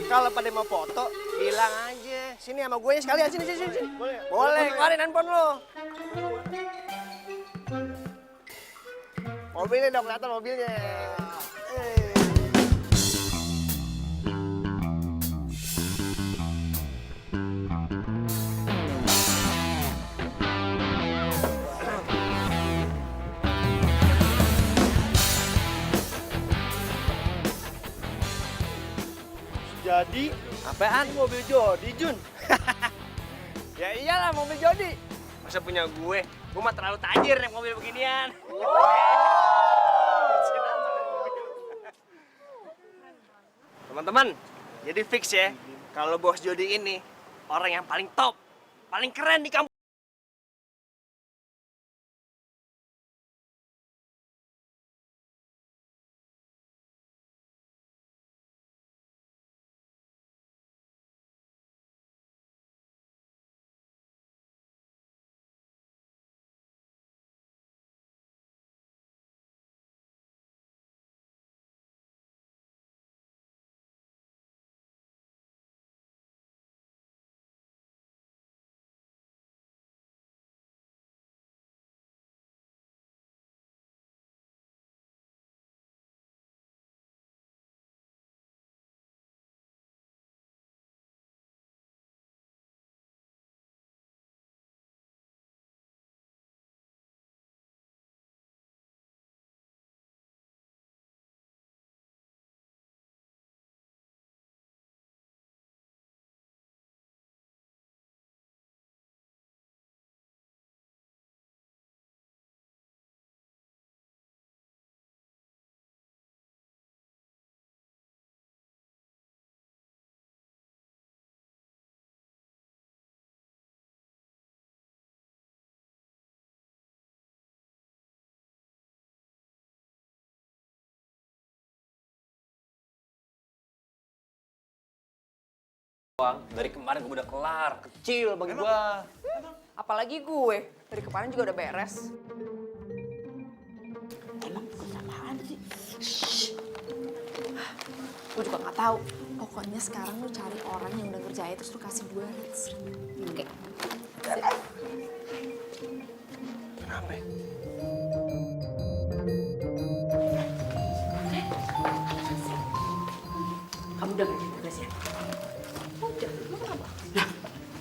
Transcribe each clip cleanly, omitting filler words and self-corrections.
Kalau pada mau foto, bilang aja. Sini sama gue sekalian, sini, sini, sini. Boleh, keluarin handphone lo. Mobilnya dong, kelihatan mobilnya. Jadi, Apaan? ini mobil Jody, Jun. Ya iyalah mobil Jody. Masa punya gue? Gue mah terlalu tajir naik mobil beginian. Teman-teman, jadi fix ya. Kalau bos Jody ini orang yang paling top, paling keren di kampus. Dari kemarin gue udah kelar, kecil bagi gua. Apalagi gue, dari kemarin juga udah beres. Emang kesamaan sih? Gue juga nggak tahu. Pokoknya sekarang lu cari orang yang udah ngerjain terus lu kasih 200.000. Oke. Kenapa? Kamu udah ngerjain tugasnya? Udah, lu kenapa? Nah,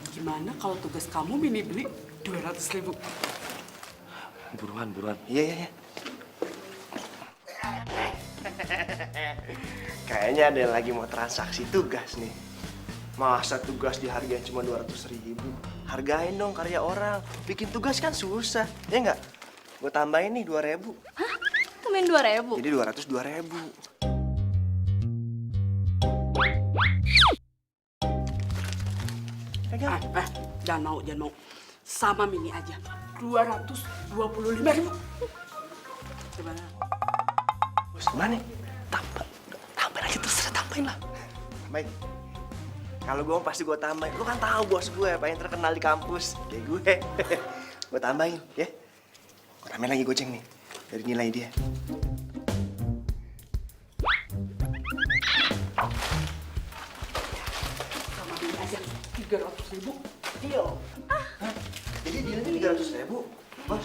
gimana kalau tugas kamu Mini beli 200.000? Buruan, buruan. Iya, iya, iya. Kayaknya ada yang lagi mau transaksi tugas nih. Masa tugas dihargain cuma 200.000? Hargain dong karya orang. Bikin tugas kan susah, ya nggak? Gue tambahin nih 2.000. Hah? Tambahin 2.000? Jadi 200 2.000. Jangan mau, jangan mau. Sama Mini aja, 225.000. Gimana? Bos, gimana? Tambahin aja terserah, tambahin lah. Baik. Kalau gue pasti gue tambahin. Lu kan tahu bos gue paling terkenal di kampus. Kayak gue. Gue tambahin, ya. Gue tambahin lagi goceng nih. Dari nilai dia. Sama Mini aja, 300.000. Deal. Hah? Jadi dealnya 300.000? Bos,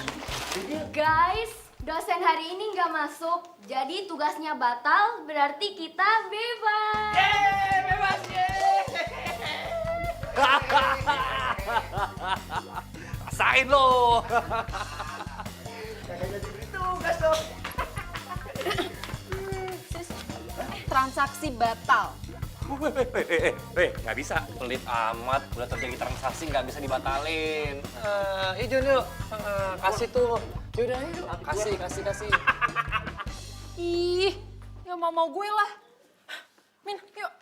jadi deal. Guys, dosen hari ini nggak masuk, jadi tugasnya batal, berarti kita bebas. Bebas, Rasain lo. Kagak jadi beri tugas dong. Transaksi batal. Nggak bisa. Pelit amat, udah terjadi transaksi nggak bisa dibatalin. Jun yuk, kasih tuh. Yaudah, yuk. Kasih. Ih, ya mau gue lah. Min, yuk.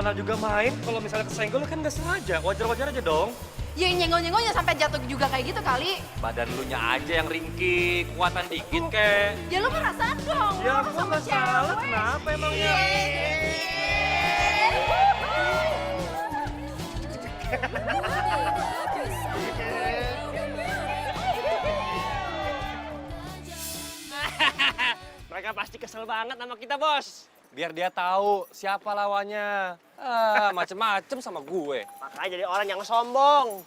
Lana juga main, kalau misalnya kesenggol kan nggak sengaja, wajar-wajar aja dong. Ya nyenggol-nyenggolnya sampai jatuh juga kayak gitu kali. Badan lu nya aja yang ringkih, kekuatan dikit kek. Ya lu ngerasain dong. Ya lu gua sama nggak salah, cewek. kenapa emangnya? Mereka pasti kesel banget sama kita, Bos. Biar dia tahu siapa lawannya. Macem-macem sama gue. Makanya jadi orang yang sombong.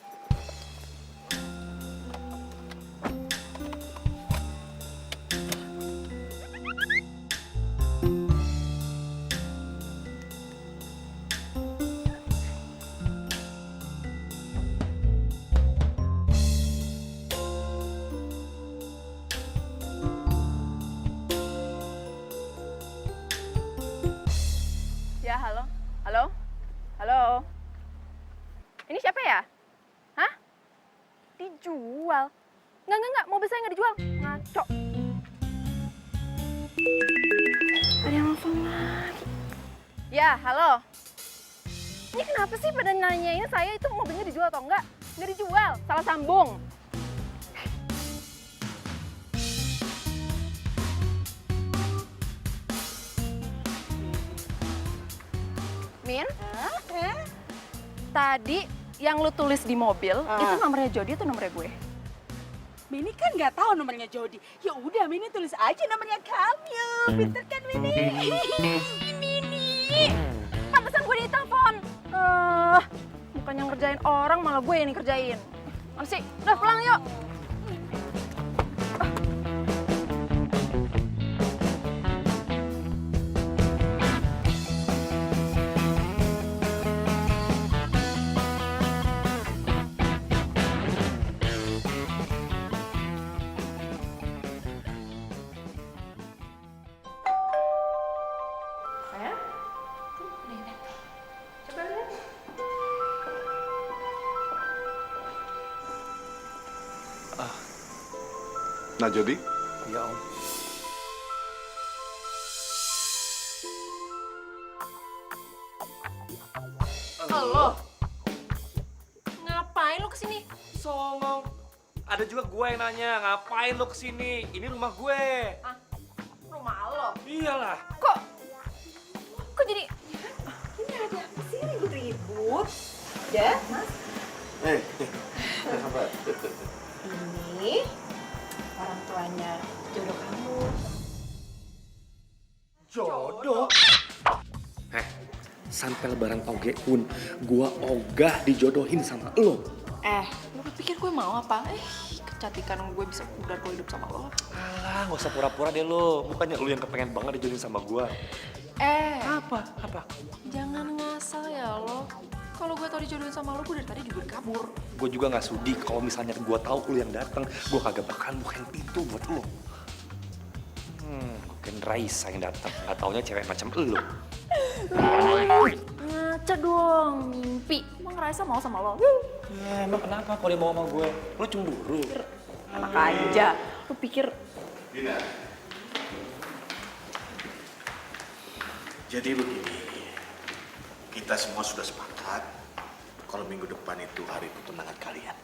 Ya, halo. Halo? Halo? Ini siapa ya? Hah? Dijual? Enggak. Mobil saya nggak dijual. Ngaco. Ada yang nelfon lagi. Ya, halo. Ini kenapa sih pada nanyain saya itu mobilnya dijual atau enggak? Nggak dijual. Salah sambung. Min? Tadi yang lu tulis di mobil, itu nomornya Jody atau nomornya gue? Mini kan nggak tahu nomornya Jody. Ya udah, Mini tulis aja nomornya kamu. Pinter kan, Mini? Mini! Pantesan gue ditelepon. Bukannya ngerjain orang, malah gue yang dikerjain. Mana sih? Udah pulang yuk. Nah, Jody, Ya Om. Lo ngapain lu kesini? Songong. Ada juga gue yang nanya, ngapain lo kesini? Ini rumah gue. Rumah lo? Iyalah. Kok jadi... Ini ada apa sih ribut-ribut? Ya, Mas? Ini orang tuanya jodoh kamu. Jodoh? Sampai lebaran toge pun gua ogah dijodohin sama lo. Lu pikir gue mau apa? Kecantikan gue bisa pudar kalau hidup sama lo. Alah, nggak usah pura-pura deh lo. Bukannya lo yang kepengen banget dijodohin sama gua. Apa? Jangan ngasal ya lo. Kalau gue tau dijodohin sama lo, gue dari tadi juga udah kabur. Gue juga nggak sudi kalau misalnya gua tahu lo yang datang, gua kagak bakalan bukain pintu buat lo. Bukan Raisa yang datang, nggak taunya cewek macam lo. Ngaca dong, mimpi. Emang Raisa mau sama lo? Emang kenapa kalau dia mau sama gue? Lo cemburu? Enak aja. Lu pikir Dina. Jadi begini, kita semua sudah sepakat kalau minggu depan itu hari pertunangan kalian.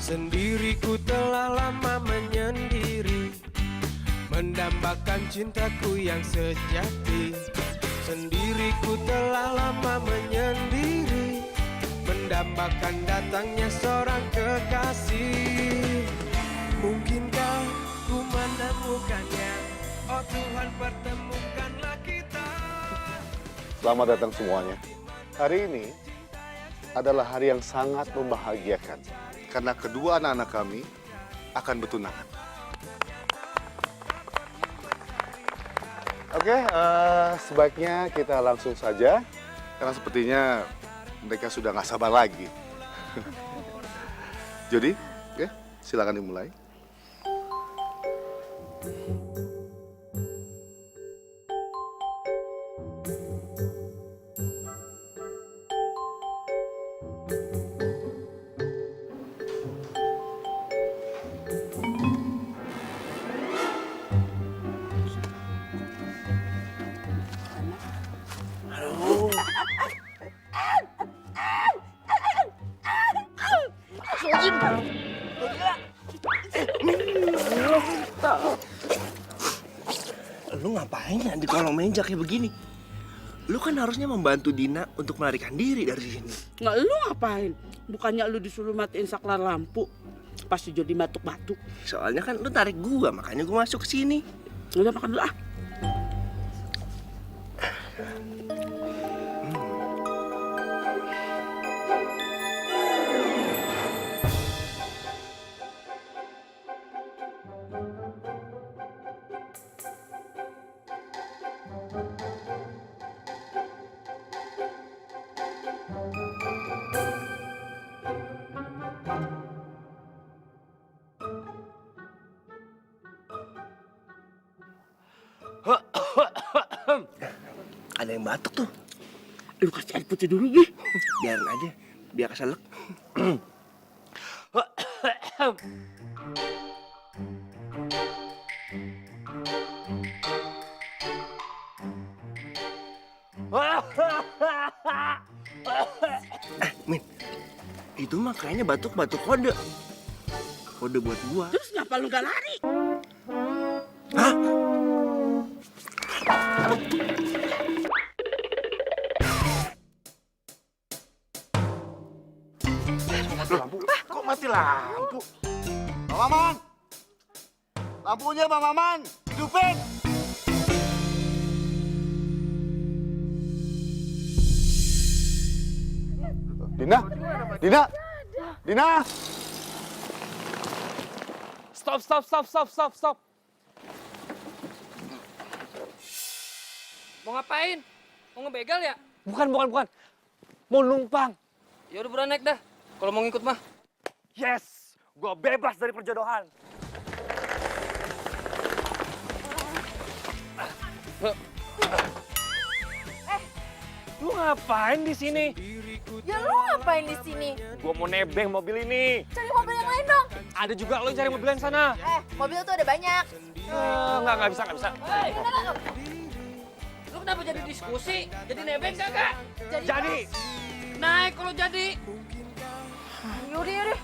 Sendiriku telah lama menyendiri, mendambakan cintaku yang sejati. Sendiriku telah lama menyendiri, mendambakan datangnya seorang kekasih. Mungkinkah ku menemukannya, oh Tuhan pertemukanlah kita. Selamat datang semuanya. Hari ini adalah hari yang sangat membahagiakan karena kedua anak-anak kami akan bertunangan. Oke, sebaiknya kita langsung saja karena sepertinya mereka sudah nggak sabar lagi. Jody, ya, silakan dimulai. Lu ngapain ya di kolong meja kayak begini? Lu kan harusnya membantu Dina untuk melarikan diri dari sini. Nggak, lu ngapain? Bukannya lu disuruh matiin saklar lampu. Pasti jadi batuk-batuk. Soalnya kan lu tarik gua, makanya gua masuk ke sini. Udah makan dulu ah. Ada yang batuk tuh. Lu kasih air putih dulu, Bi. Biarin aja, biar keselak. Min, itu mah kayaknya batuk-batuk kode. Kode buat gua. Terus ngapa lu gak lari? Hah? Kok mati lampu? Bang Maman! Lampunya Bang Maman! Hidupin! Dina! Dina! Dina! Stop. Mau ngapain? Mau ngebegal ya? Bukan. Mau numpang. Ya udah buruan naik dah. Kalau mau ngikut mah. Yes, gua bebas dari perjodohan. Lu ngapain di sini? Ya lu ngapain di sini? Gua mau nebeng mobil ini. Cari mobil yang lain dong. Ada juga lo cari mobil yang sana. Mobil tuh ada banyak. Nggak bisa. Lu kenapa jadi diskusi? Jadi nebeng kagak? Jadi. Naik kalau jadi. Yaudah.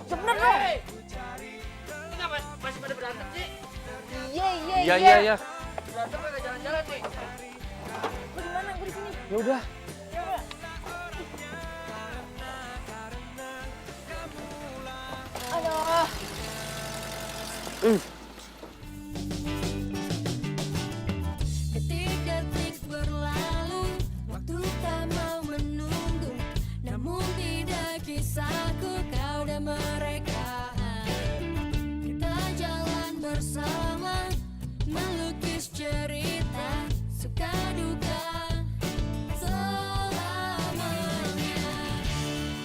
Sebenernya dong. Lu kenapa masih pada berantem sih? Iya. Berantem kagak jalan-jalan nih. Lu di mana? Gue di sini. Ya udah. Aduh. Detik-detik berlalu, waktu tak mau menunggu. Namun tidak kisahku, kau dan mereka. Kita jalan bersama, melukis cerita, suka duka selamanya.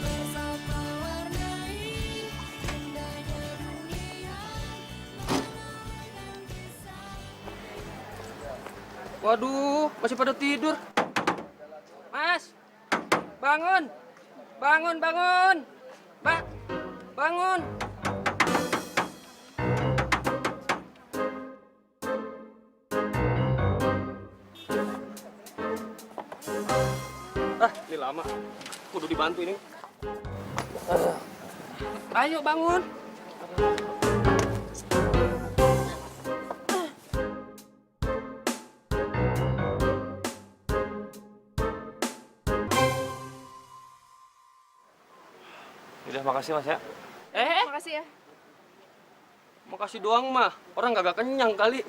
Bersama warnai indahnya dunia. Waduh, masih pada tidur. Mas, bangun. Mbak, bangun. Ini lama. Kudu dibantu ini. Ayo bangun. Udah, makasih Mas ya. Makasih ya. Makasih doang mah. Orang kagak kenyang kali.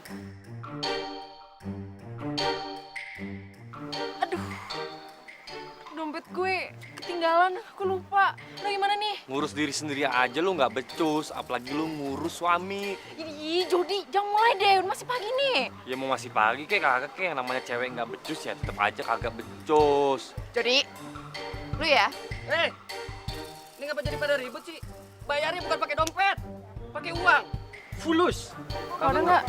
Dompet gue ketinggalan, aku lupa. Lu gimana nih? Ngurus diri sendiri aja lu nggak becus, apalagi lu ngurus suami. Ih, Jody, jangan mulai deh, udah masih pagi nih. Ya mau masih pagi kagak yang namanya cewek nggak becus ya tetep aja kagak becus. Jody, lu ya? Ini ngapa jadi pada ribut sih? Bayarnya bukan pakai dompet, pakai uang. Fulus. Ada nggak?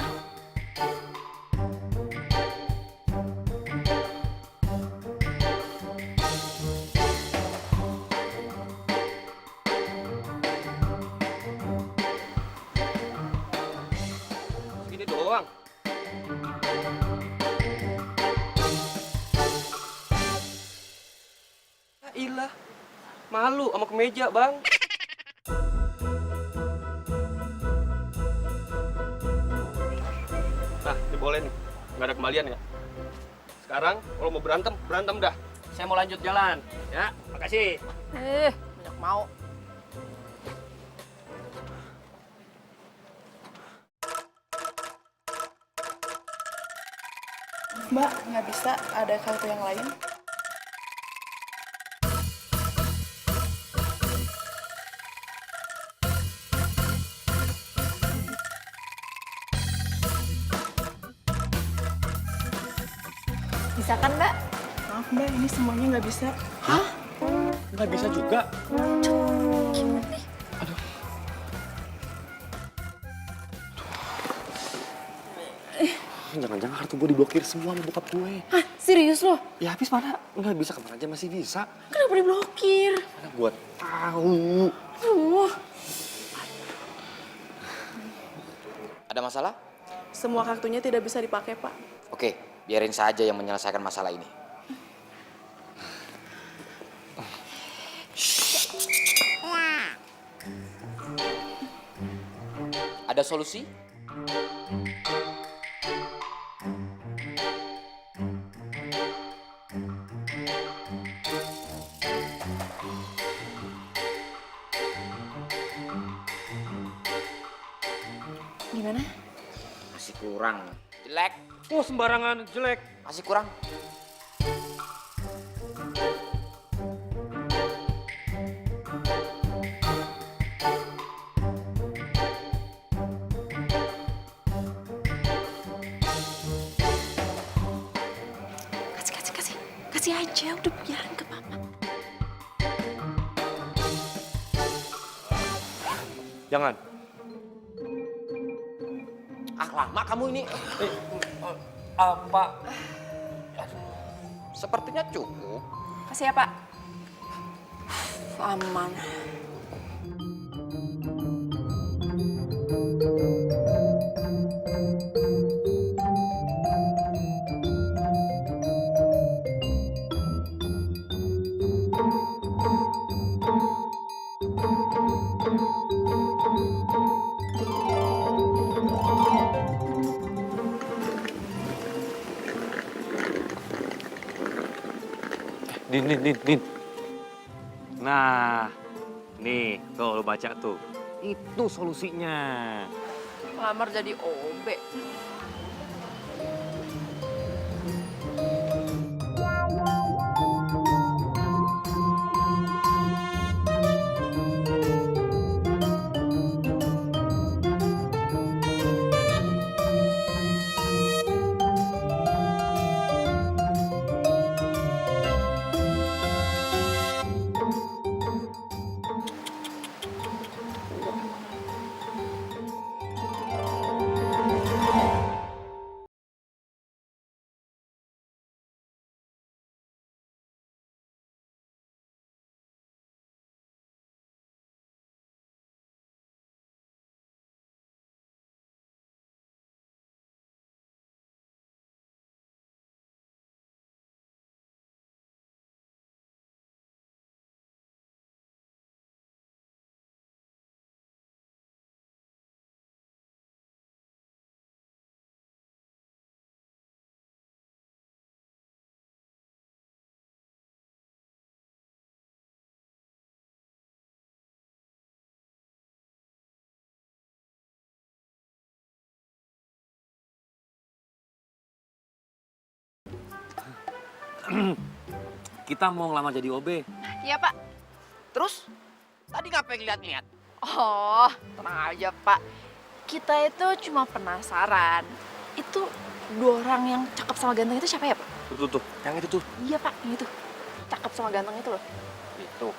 Segini doang. Malu sama kemeja, Bang. Nah, ini boleh nih. Nggak ada kembalian ya. Sekarang kalau mau berantem, berantem dah. Saya mau lanjut jalan. Ya, makasih. Banyak mau. Mbak, nggak bisa ada kartu yang lain? Bisa kan, Mbak? Maaf Mbak, ini semuanya nggak bisa. Nggak bisa juga. Jangan-jangan kartu gue diblokir semua sama bokap gue. Hah, serius loh? Ya habis mana? Nggak bisa, kemana aja masih bisa. Kenapa diblokir? Karena gue tahu. Ada masalah? Semua kartunya tidak bisa dipakai, Pak. Oke, biarin saja yang menyelesaikan masalah ini. Ada solusi? Gimana? Masih kurang. Jelek. Oh, sembarangan jelek. Masih kurang. Kasih aja, udah biarin ke Papa. Jangan. Ah, lama kamu ini. Apa? Sepertinya cukup. Kasih ya, Pak. Aman. Din. Nah, nih, tuh lo baca tuh. Itu solusinya. Lamar jadi OB. Kita mau ngelamar jadi OB. Iya, Pak. Terus? Tadi ngapain lihat-lihat? Oh, tenang aja, Pak. Kita itu cuma penasaran. Itu dua orang yang cakep sama ganteng itu siapa ya, Pak? Tuh. Yang itu tuh. Iya, Pak, yang itu. Cakep sama ganteng itu loh. Itu,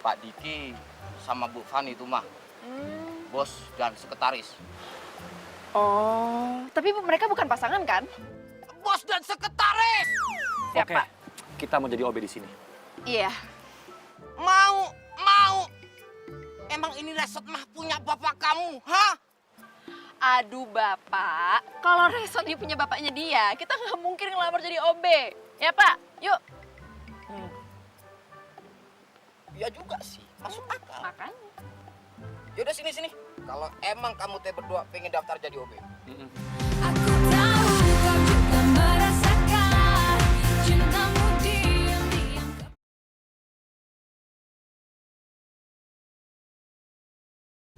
Pak Diki sama Bu Fani itu mah. Bos dan sekretaris. Oh, tapi mereka bukan pasangan kan? Bos dan sekretaris! Siap, Oke, Pak. kita mau jadi OB di sini. Iya. Mau. Emang ini resort mah punya bapak kamu, hah? Aduh, Bapak. Kalau resort ini punya bapaknya dia, kita nggak mungkin ngelamar jadi OB. Ya, Pak? Yuk. Iya juga sih, masuk akal. Makanya. Yaudah sini. Kalau emang kamu teh berdua pengen daftar jadi OB. Aku tahu kau juga merasakan cintamu diam-diam.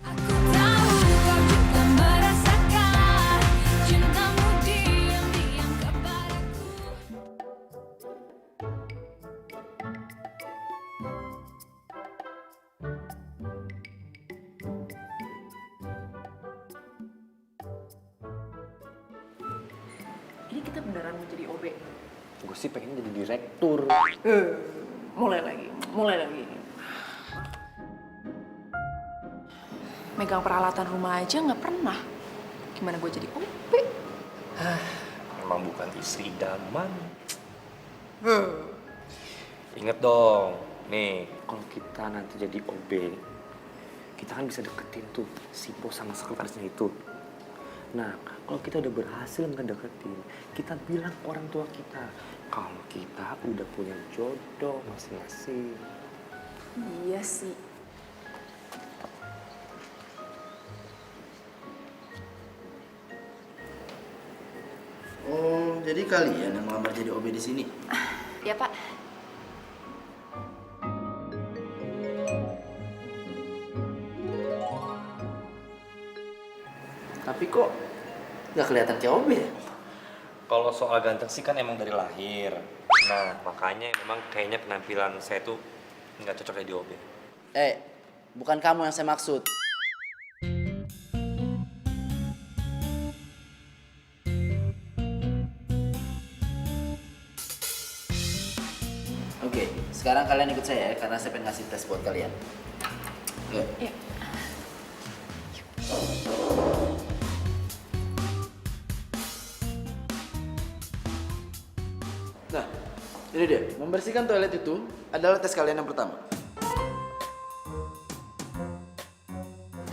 Aku tahu kau juga merasakan cintamu diam-diam kepadaku. Ini kita beneran mau jadi OB. Gue sih pengen jadi direktur. Mulai lagi. Megang peralatan rumah aja nggak pernah. Gimana gue jadi OB? Emang bukan istri idaman. Ingat dong, nih kalau kita nanti jadi OB, kita kan bisa deketin tuh si bos sama sekretarisnya itu. Nah, kalau kita udah berhasil ngedeketin, kita bilang ke orang tua kita kalau kita udah punya jodoh masing-masing. Iya sih. Oh, jadi kalian yang melamar jadi OB di sini? Ya Pak. Tapi kok nggak kelihatan kayak OB ya? Kalau soal ganteng sih kan emang dari lahir. Nah, makanya memang kayaknya penampilan saya tuh nggak cocok jadi OB. Bukan kamu yang saya maksud. Oke, sekarang kalian ikut saya ya, karena saya pengen ngasih tes buat kalian. Yuk. Iya. Nah, ini dia. Membersihkan toilet itu adalah tes kalian yang pertama.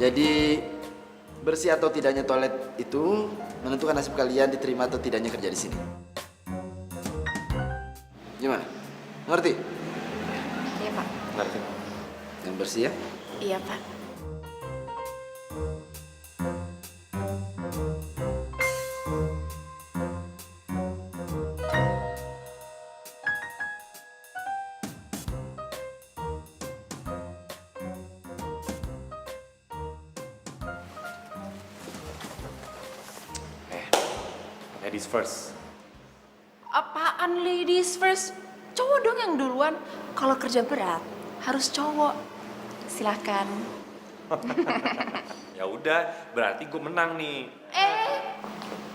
Jadi, bersih atau tidaknya toilet itu menentukan nasib kalian diterima atau tidaknya kerja di sini. Gimana? Ngerti? Iya Pak. Ngerti? Yang bersih ya? Iya Pak. Ladies first. Apaan ladies first? Cowok dong yang duluan. Kalau kerja berat harus cowok. Silakan. Ya udah, berarti gue menang nih.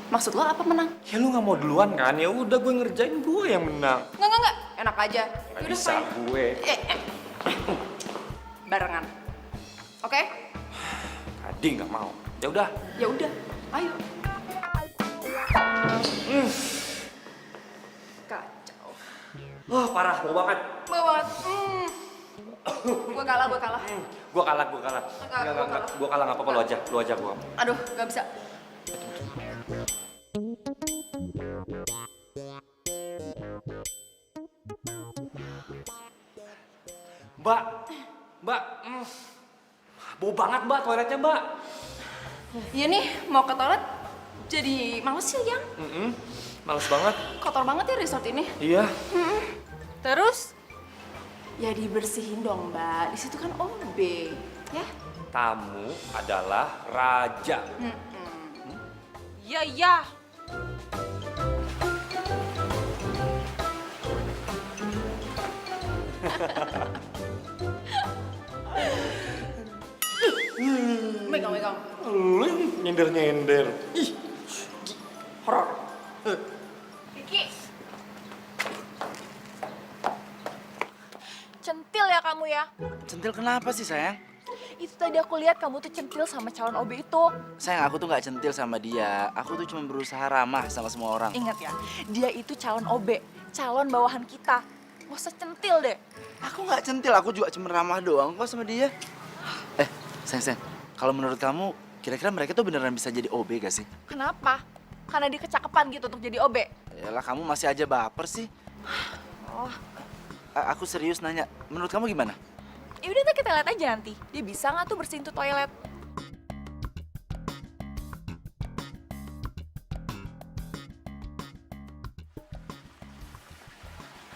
Maksud lo apa menang? Ya lu nggak mau duluan kan? Ya udah gue ngerjain, gue yang menang. Nggak. Enak aja. Nggak Yaudah, bisa fine. gue. Barengan. Oke? Tadi nggak mau. Ya udah. Ya udah. Ayo. Kacau. Wah parah, mau banget. Mau banget. Gue kalah. Gue kalah. Enggak. Gue kalah nggak apa-apa, lu aja gue. Aduh, gak bisa. Mbak, bau banget mbak toiletnya mbak. Iya nih, mau ke toilet jadi males sih, Yang. Males banget. Kotor banget ya resort ini. Iya. Terus? Ya dibersihin dong, Mbak. Di situ kan OB, ya? Tamu adalah raja. Iya. Megang. Lu nyender. Ih, Horor. Vicky. Centil ya kamu ya? Centil kenapa sih sayang? Itu tadi aku lihat kamu tuh centil sama calon OB itu. Sayang, aku tuh nggak centil sama dia. Aku tuh cuma berusaha ramah sama semua orang. Ingat ya, dia itu calon OB, calon bawahan kita. Gak usah centil deh. Aku nggak centil, aku juga cuma ramah doang kok sama dia. Sayang, kalau menurut kamu, kira-kira mereka tuh beneran bisa jadi OB gak sih? Kenapa? Karena dia kecakepan gitu untuk jadi OB. Yalah, kamu masih aja baper sih. Oh. Aku serius nanya, menurut kamu gimana? Yaudah ntar kita lihat aja nanti. Dia bisa nggak tuh bersihin tuh toilet?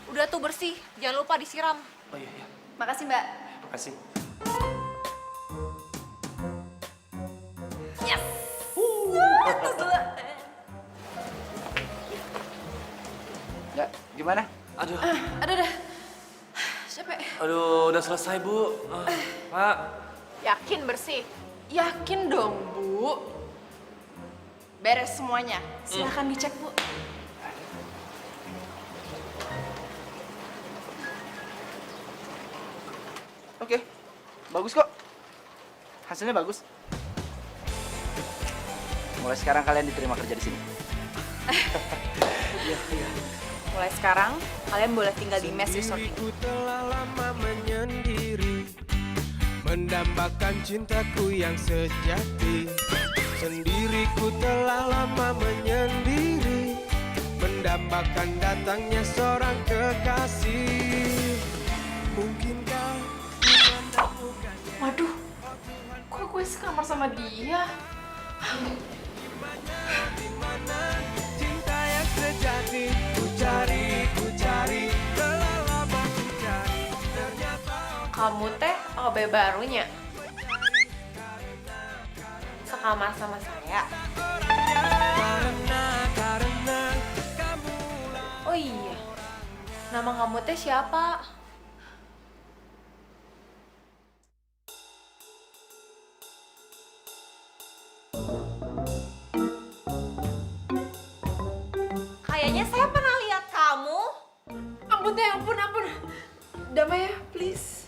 Udah tuh bersih, jangan lupa disiram. Oh iya, iya. Makasih Mbak. Makasih. Yes. Ya, gimana? Aduh, Aduh dah. Capek. aduh, udah selesai Bu. Pak. Yakin bersih? Yakin dong Bu. Beres semuanya. Silahkan dicek Bu. Oke, bagus kok. Hasilnya bagus. Mulai sekarang kalian diterima kerja di sini. Mulai sekarang, kalian boleh tinggal di mes resort ini. Sendiriku telah lama menyendiri, mendambakan cintaku yang sejati. Sendiriku telah lama menyendiri, mendambakan datangnya seorang kekasih. Mungkinkah ku menemukannya? Waduh, kok gue sekamar sama dia? Dimana cinta yang sejati? Ku cari, telah lama ku cari. Ternyata Kamu teh OB barunya? Sekamar sama saya? karena kamu Oh iya, nama kamu teh siapa? Kayaknya saya pernah lihat kamu. Ampun teh, ampun. Damai ya, please.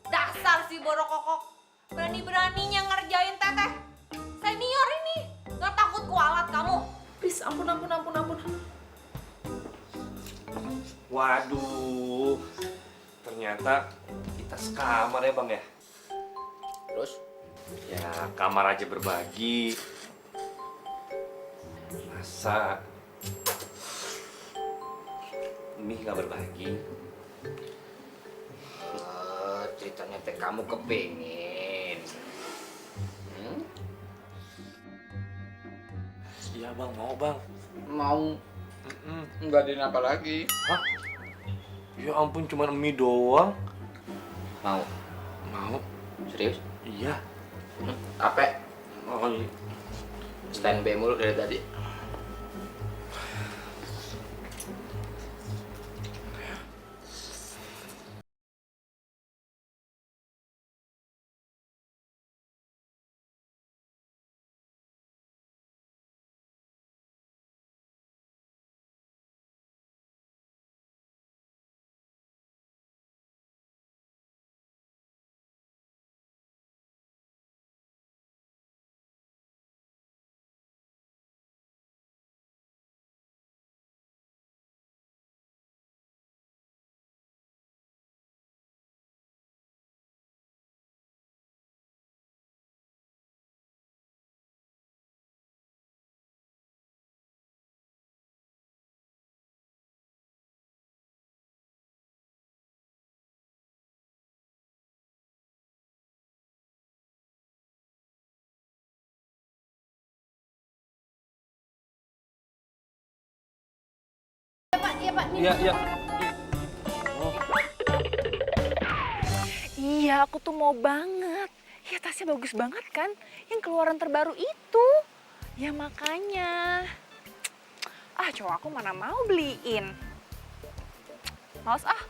Dasar si borokokok. Berani-beraninya ngerjain teteh. Senior ini. Gak takut kualat kamu. Please, ampun. Waduh. Ternyata kita sekamar ya Bang ya. Terus? Ya kamar aja berbagi. Masa Mih nggak berbagi? Ceritanya teh kamu kepengen. Iya Bang, mau Bang. Mau? Nggak ada apa lagi. Hah? Ya ampun, cuma mie doang. Mau? Mau? Serius? Iya. Apa? Oh, iya. Stand by mulu dari tadi. Iya, iya. Iya, aku tuh mau banget. Ya tasnya bagus banget kan? Yang keluaran terbaru itu. Ya makanya. Ah, cowok aku mana mau beliin. Males ah.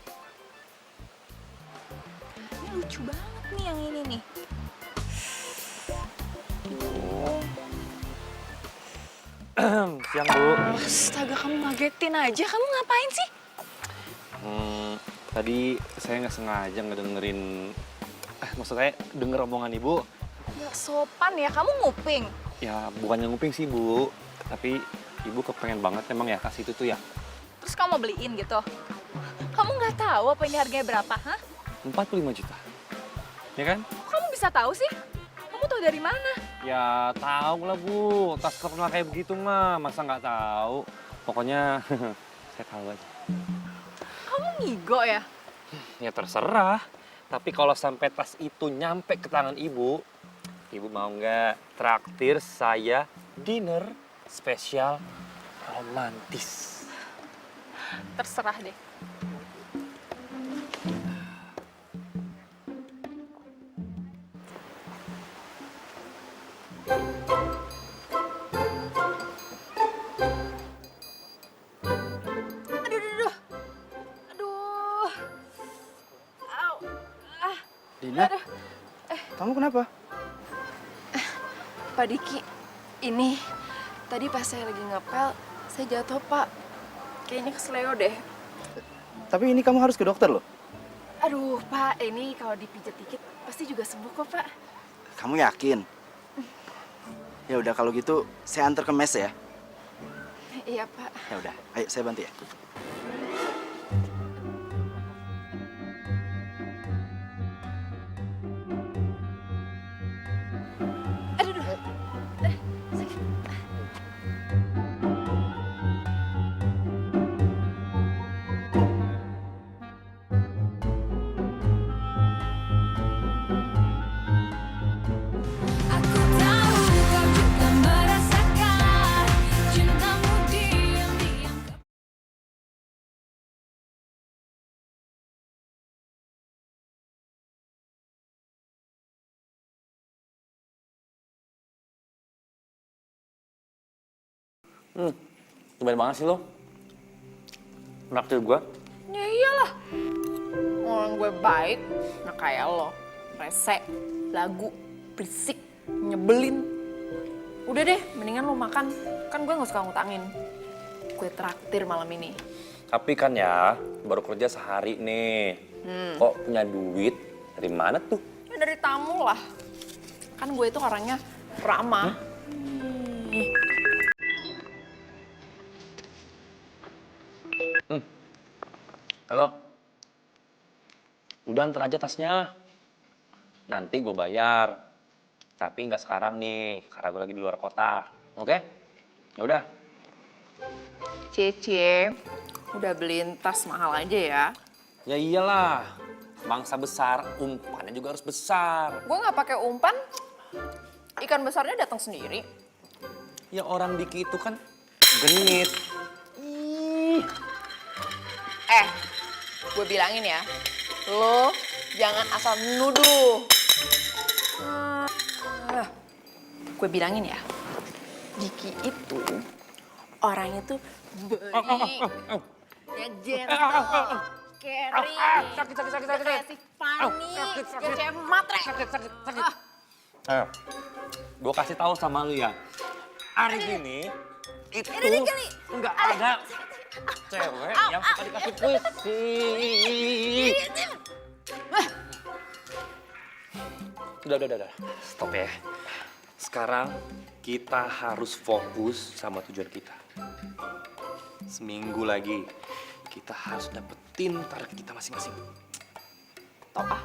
Ini lucu banget nih yang ini nih. Siang Bu. Astaga, kamu ngagetin aja. Kamu ngapain sih? Tadi saya nggak sengaja ngedengerin, maksud saya denger omongan Ibu. Ya sopan ya, kamu nguping. Ya bukannya nguping sih Bu, tapi Ibu kepengen banget emang ya kasih itu tuh ya. Terus kamu mau beliin gitu? Kamu nggak tahu apa ini harganya berapa, hah? 45 juta. Ya kan? Kok kamu bisa tahu sih? Kamu tahu dari mana? Ya tahu lah Bu, tas terkenal kayak begitu mah, masa nggak tahu. Pokoknya saya tahu aja. Kamu ngigo ya? Ya terserah. Tapi kalau sampai tas itu nyampe ke tangan ibu, ibu mau nggak traktir saya dinner spesial romantis? Terserah deh. Dina, kamu kenapa? Pak Diki, ini tadi pas saya lagi ngapel, saya jatuh Pak. Kayaknya kesleo deh. Tapi ini kamu harus ke dokter loh. Aduh Pak, ini kalau dipijat dikit pasti juga sembuh kok Pak. Kamu yakin? Ya udah kalau gitu saya antar ke mes ya. Iya Pak. Ya udah, ayo saya bantu ya. Aku tahu kau juga merasakan cintamu diam-diam. Tumben banget sih lo. Naktir gue. Ya iyalah. Orang gue baik, nah kayak lo. Rese, lagu, berisik, nyebelin. Udah deh, mendingan lo makan. Kan gue gak suka ngutangin. Gue traktir malam ini. Tapi kan ya, baru kerja sehari nih. Kok punya duit? Dari mana tuh? Ya dari tamu lah. Kan gue itu orangnya ramah. Halo? Udah antar aja tasnya. Nanti gue bayar. Tapi nggak sekarang nih, karena gue lagi di luar kota. Oke? Ya udah. Cie, udah beliin tas mahal aja ya. Ya iyalah. Bangsa besar, umpannya juga harus besar. Gue nggak pakai umpan, ikan besarnya datang sendiri. Ya orang Diki itu kan genit. Gue bilangin ya, lo jangan asal nuduh. Gue bilangin ya, Diki itu orangnya tuh baik, ya gentle, caring, kreatif, panik, kayak matre. Gue kasih tahu sama lu ya, hari ini itu nggak ada cewek yang suka dikasih puisi. Udah. Stop ya. Sekarang kita harus fokus sama tujuan kita. Seminggu lagi kita harus dapetin target kita masing-masing. Top ah.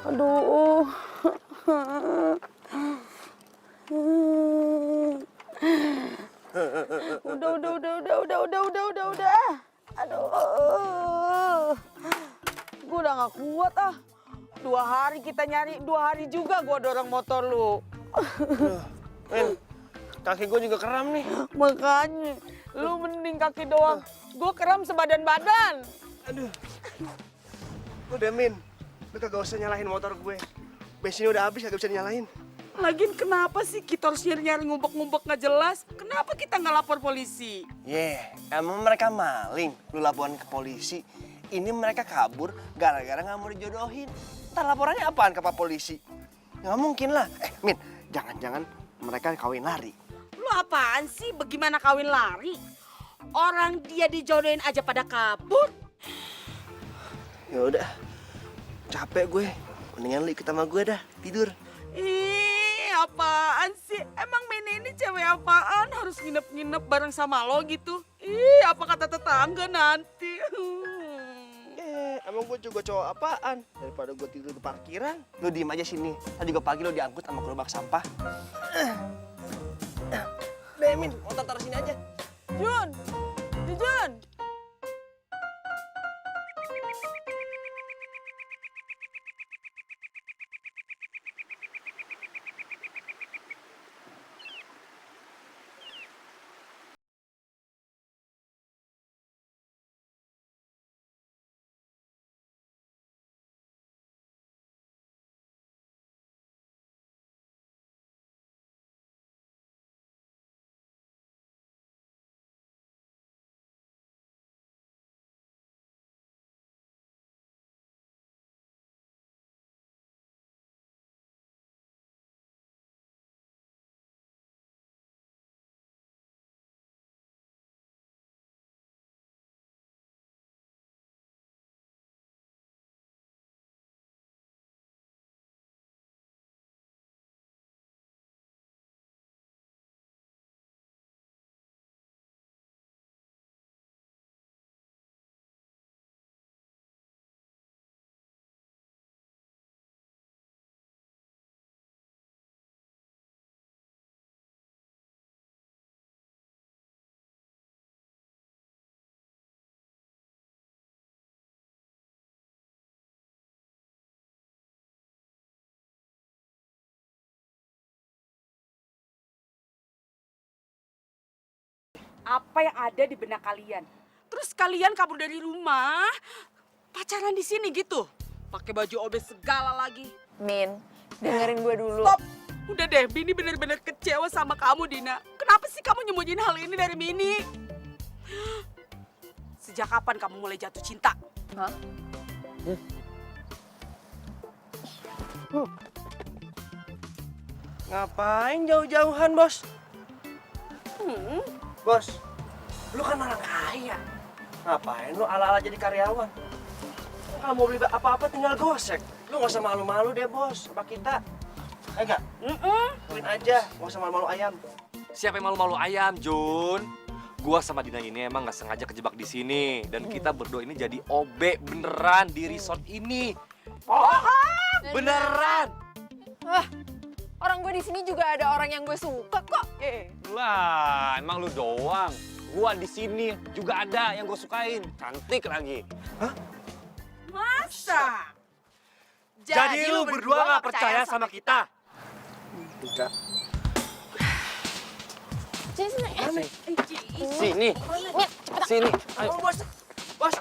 Aduh. Udah. Aduh. Gue udah gak kuat ah. 2 hari kita nyari, 2 hari juga gue dorong motor lu. Men, kaki gue juga kram nih. Makanya, lu mending kaki doang. Gue kram sebadan-badan. Aduh. Udah Min, lu kagak usah nyalahin motor gue. Bensinnya udah habis, kagak bisa nyalain. Lagian kenapa sih kita harus nyari-nyari ngumpet-ngumpet nggak jelas? Kenapa kita nggak lapor polisi? Emang mereka maling, lu laporan ke polisi. Ini mereka kabur gara-gara nggak mau dijodohin. Ntar laporannya apaan ke Pak Polisi? Nggak mungkin lah. Min, jangan-jangan mereka kawin lari. Lu apaan sih? Bagaimana kawin lari? Orang dia dijodohin aja pada kabur. Ya udah, capek gue. Mendingan lu ikut sama gue dah, tidur. Ih, apaan sih? Emang Mini ini cewek apaan? Harus nginep-nginep bareng sama lo gitu? Ih, apa kata tetangga nanti? Emang gue juga cowok apaan? Daripada gue tidur di parkiran. Lu diem aja sini. Tadi juga pagi lu diangkut sama gerobak sampah. Min. Motor taruh sini aja. Jun, Jun. Apa yang ada di benak kalian? Terus kalian kabur dari rumah, pacaran di sini gitu? Pakai baju obes segala lagi. Min, dengerin gue dulu. Stop! Udah deh, Bini bener-bener kecewa sama kamu, Dina. Kenapa sih kamu nyembunyiin hal ini dari Mini? Sejak kapan kamu mulai jatuh cinta? Hah? Ngapain jauh-jauhan, Bos? Bos, lu kan orang kaya. Ngapain lu ala-ala jadi karyawan? Kalau mau beli apa-apa tinggal gosek. Lu nggak usah malu-malu deh, Bos, sama kita. Enggak? Lakuin aja, nggak usah malu-malu ayam. Siapa yang malu-malu ayam, Jun? Gua sama Dina ini emang nggak sengaja kejebak di sini dan kita berdua ini jadi OB beneran di resort ini. Beneran. Wah, orang gue di sini juga ada orang yang gue suka kok. Lah, emang lu doang. Gua di sini juga ada yang gue sukain. Cantik lagi. Masa? Jadi lu berdua nggak percaya sama kita? Enggak. Sini. Sini. Ayo. Bos. Bos.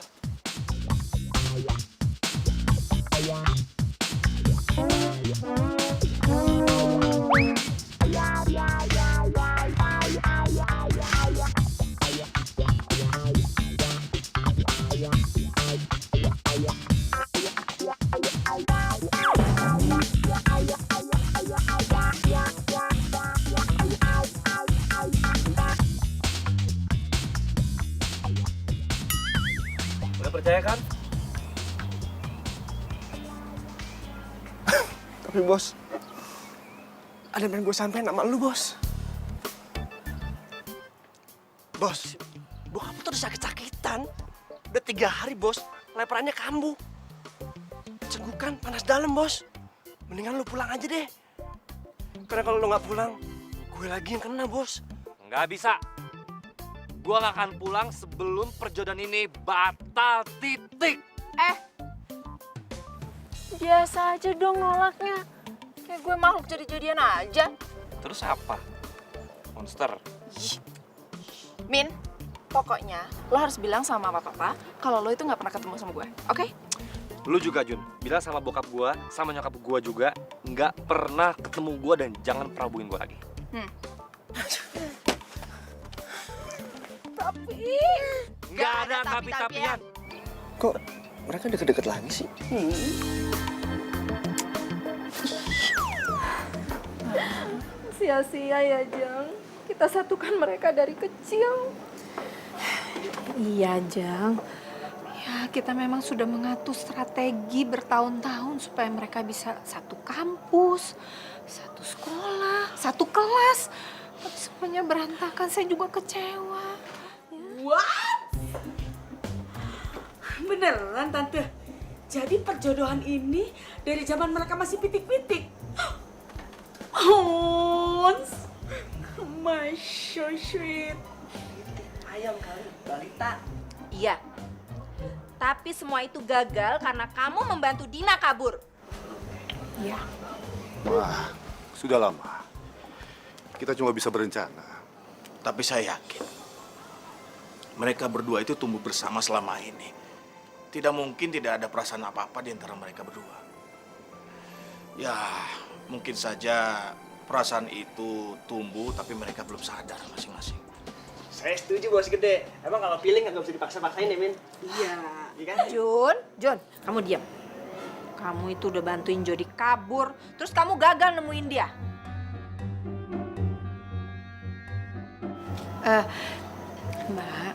Udah percaya kan? Tapi Bos, ada yang pengen gue sampein sama lu, Bos. Bos, bokap tuh udah sakit-sakitan. Udah 3 hari, Bos. Leperannya kambuh. Cenggukan, panas dalam, Bos. Mendingan lu pulang aja deh. Karena kalau lu nggak pulang, gue lagi yang kena, Bos. Nggak bisa. Gua nggak akan pulang sebelum perjodohan ini batal titik. Biasa aja dong nolaknya. Kayak gue makhluk jadi-jadian aja. Terus apa? Monster. Min, pokoknya lo harus bilang sama papa kalau lo itu nggak pernah ketemu sama gue, oke? Lu juga, Jun. Bilang sama bokap gua, sama nyokap gua juga nggak pernah ketemu gua dan jangan pernah hubungin gua lagi. Tapi... Nggak ada tapi-tapian. Kok mereka deket-deket lagi sih? Sia-sia ya, Jang. Kita satukan mereka dari kecil. Iya, Jang. Ya, kita memang sudah mengatur strategi bertahun-tahun supaya mereka bisa satu kampus, satu sekolah, satu kelas. Tapi semuanya berantakan, saya juga kecewa. What? Beneran, Tante? Jadi perjodohan ini dari zaman mereka masih pitik-pitik? Hons, My so sweet. Ayam kali, balita. Iya. Tapi semua itu gagal karena kamu membantu Dina kabur. Iya. Wah, sudah lama. Kita cuma bisa berencana. Tapi saya yakin mereka berdua itu tumbuh bersama selama ini. Tidak mungkin tidak ada perasaan apa-apa di antara mereka berdua. Ya, mungkin saja perasaan itu tumbuh tapi mereka belum sadar masing-masing. Saya setuju bos gede. Emang kalau feeling nggak bisa dipaksa-paksain ya, Min? Iya. Iya kan? John, kamu diam. Kamu itu udah bantuin Jody kabur, terus kamu gagal nemuin dia. Mbak,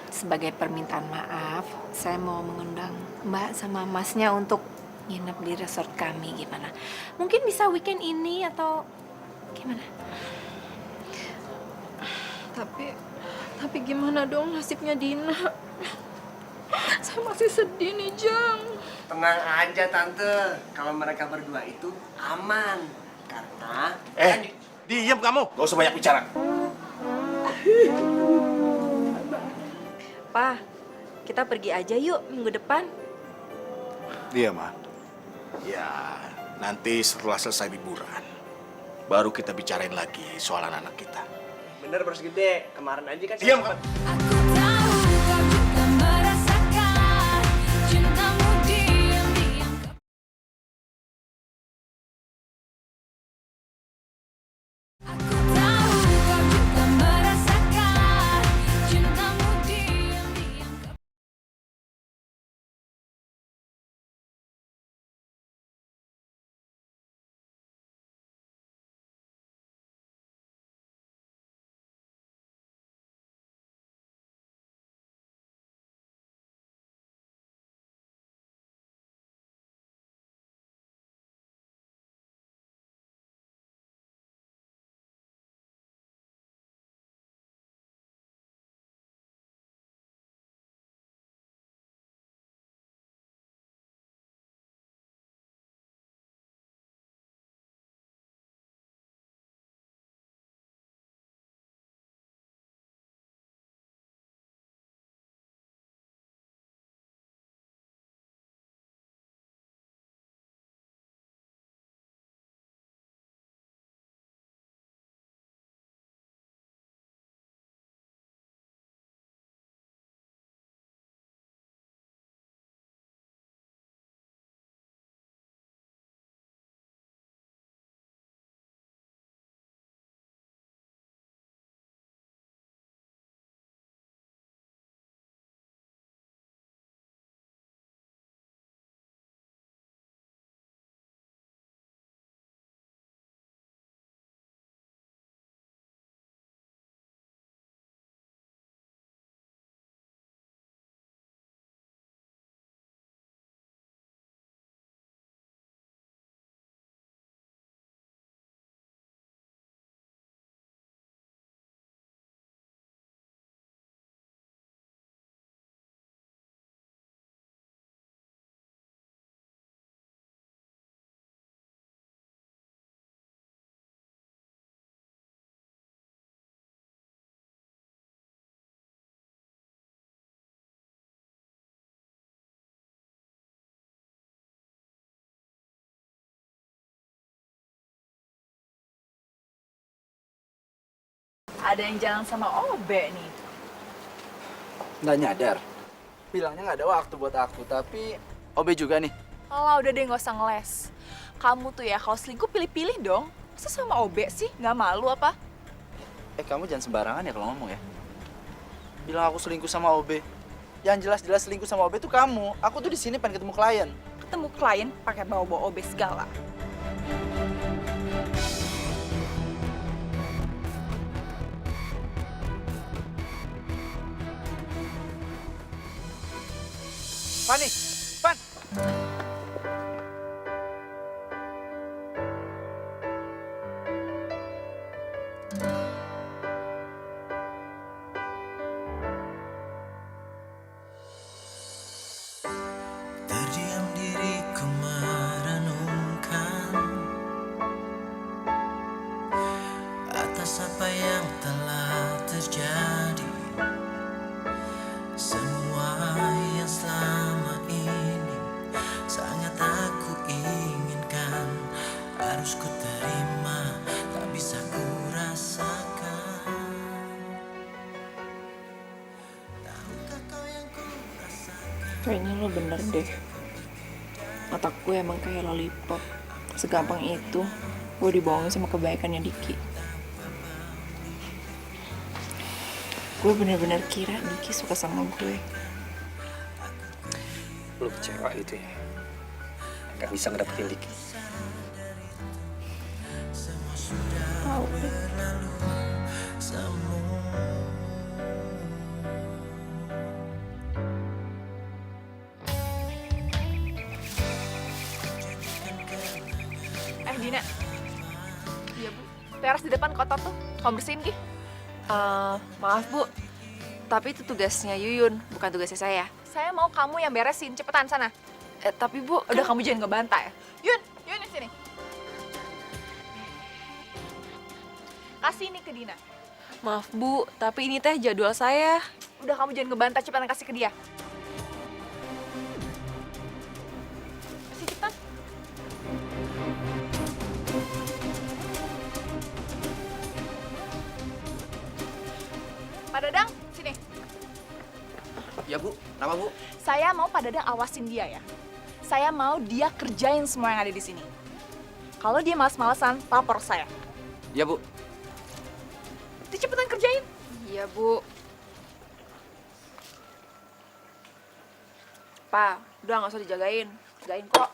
sebagai permintaan maaf, saya mau mengundang Mbak sama Masnya untuk nginep di resort kami, gimana? Mungkin bisa weekend ini atau gimana? Tapi gimana dong nasibnya Dina? Saya masih sedih nih, Jang. Tenang aja tante, kalau mereka berdua itu aman. Karena Diam kamu, gak usah banyak bicara. Pa, kita pergi aja yuk minggu depan. Iya, Ma. Ya, nanti setelah selesai liburan, baru kita bicarain lagi soal anak-anak kita. bener bos gede, kemarin aja kan. Diam kamu. Aku tahu kau juga merasakan cintamu diam-diam. Aku tahu kau juga merasakan cintamu diam-diam. Ada yang jalan sama Obe nih. Nggak nyadar. Bilangnya nggak ada waktu buat aku, tapi Obe juga nih. Alah, udah deh nggak usah ngeles. Kamu tuh ya kalau selingkuh pilih-pilih dong. Masa sama Obe sih? Nggak malu apa? Kamu jangan sembarangan ya kalau ngomong ya. Bilang aku selingkuh sama Obe. Yang jelas-jelas selingkuh sama Obe tuh kamu. Aku tuh di sini pengen ketemu klien. Ketemu klien pakai bawa-bawa Obe segala. Fani, Fan. Terdiam diriku merenungkan atas apa yang harus ku terima, tak bisa ku rasakan. Tahukah kau yang ku rasakan? Kayaknya lo bener deh. Otak gue emang kayak lollipop. Segampang itu gue dibohongin sama kebaikannya Diki. Gue bener-bener kira Diki suka sama gue. Lu kecewa itu ya? Gak bisa ngedapetin Diki. Tahu. Dina. Iya, Bu. Teras di depan kotor tuh. Kamu bersihin, Ki. Maaf Bu, tapi itu tugasnya Yuyun, bukan tugasnya saya. Saya mau kamu yang beresin. Cepetan sana. Tapi Bu, Udah kamu jangan ngebantah ya. Yun di sini. Kasih ini ke Dina. Maaf Bu, tapi ini teh jadwal saya. Udah kamu jangan ngebantah, cepetan kasih ke dia. Kasih cepetan. Pak Dadang, sini. Ya Bu, kenapa Bu? Saya mau Pak Dadang awasin dia ya. Saya mau dia kerjain semua yang ada di sini. Kalau dia malas-malasan, lapor saya. Ya Bu. Dia cepetan kerjain. Iya Bu. Pa, udah nggak usah dijagain. Jagain kok.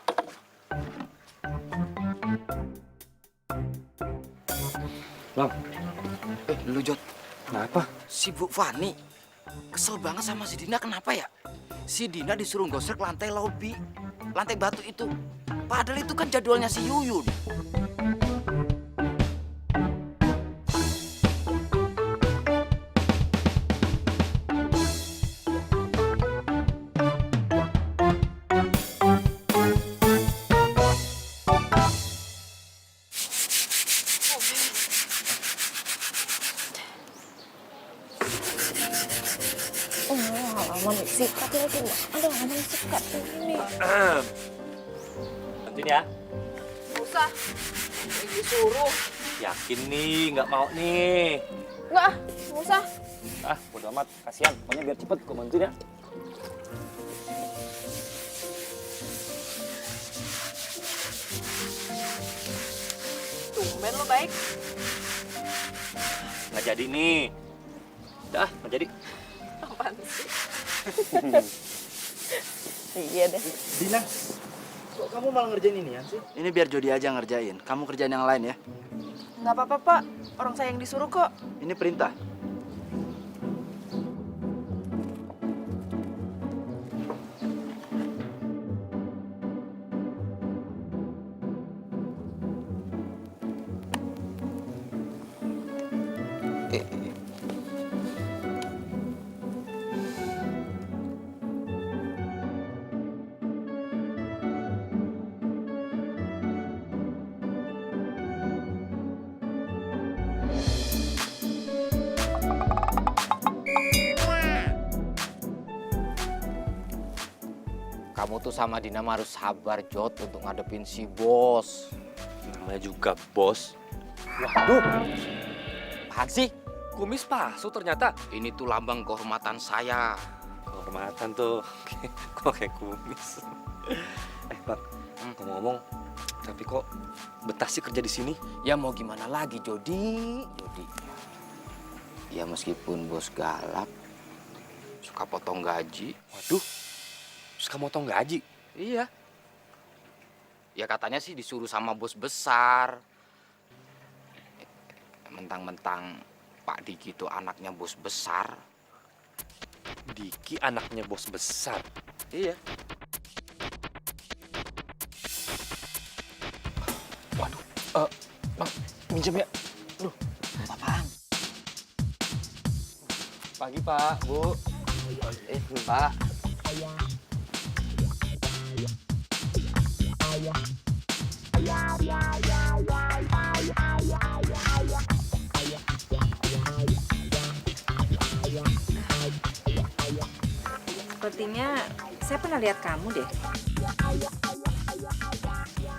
Bang. Lu Jod. Kenapa? Si Bu Fani kesel banget sama si Dina, kenapa ya? Si Dina disuruh gosek lantai lobi, lantai batu itu. Padahal itu kan jadwalnya si Yuyun. Halaman sikat lagi. Aduh, halaman sikat ini. Bantuin ya. Nggak usah. Disuruh. Yakin nih, nggak mau nih. Nggak usah. Bodo amat, kasihan. Pokoknya biar cepet, gue bantuin ya. Tumben lo baik. Nggak jadi nih. Udah, nggak jadi. Apaan sih? Iya deh. Dina, kok kamu malah ngerjain ini sih? Ini biar Jody aja ngerjain. Kamu kerjain yang lain ya. Nggak apa-apa Pak, orang saya yang disuruh kok. Ini perintah. Kamu tuh sama Dina mah harus sabar, Jod, untuk ngadepin si bos. Namanya juga bos. Waduh, apaan sih? Kumis palsu ternyata. Ini tuh lambang kehormatan saya. Kehormatan tuh, kok kayak kumis. Bang, ngomong-ngomong, tapi kok betah sih kerja di sini? Ya mau gimana lagi, Jody? Ya meskipun bos galak, suka potong gaji. Waduh, suka motong gaji? Iya. Ya katanya sih disuruh sama bos besar. Mentang-mentang Pak Diki itu anaknya bos besar. Diki anaknya bos besar? Iya. Waduh, Bang, minjem ya? Aduh, apaan? Pagi Pak, Bu. Pak. Sepertinya saya pernah lihat kamu deh.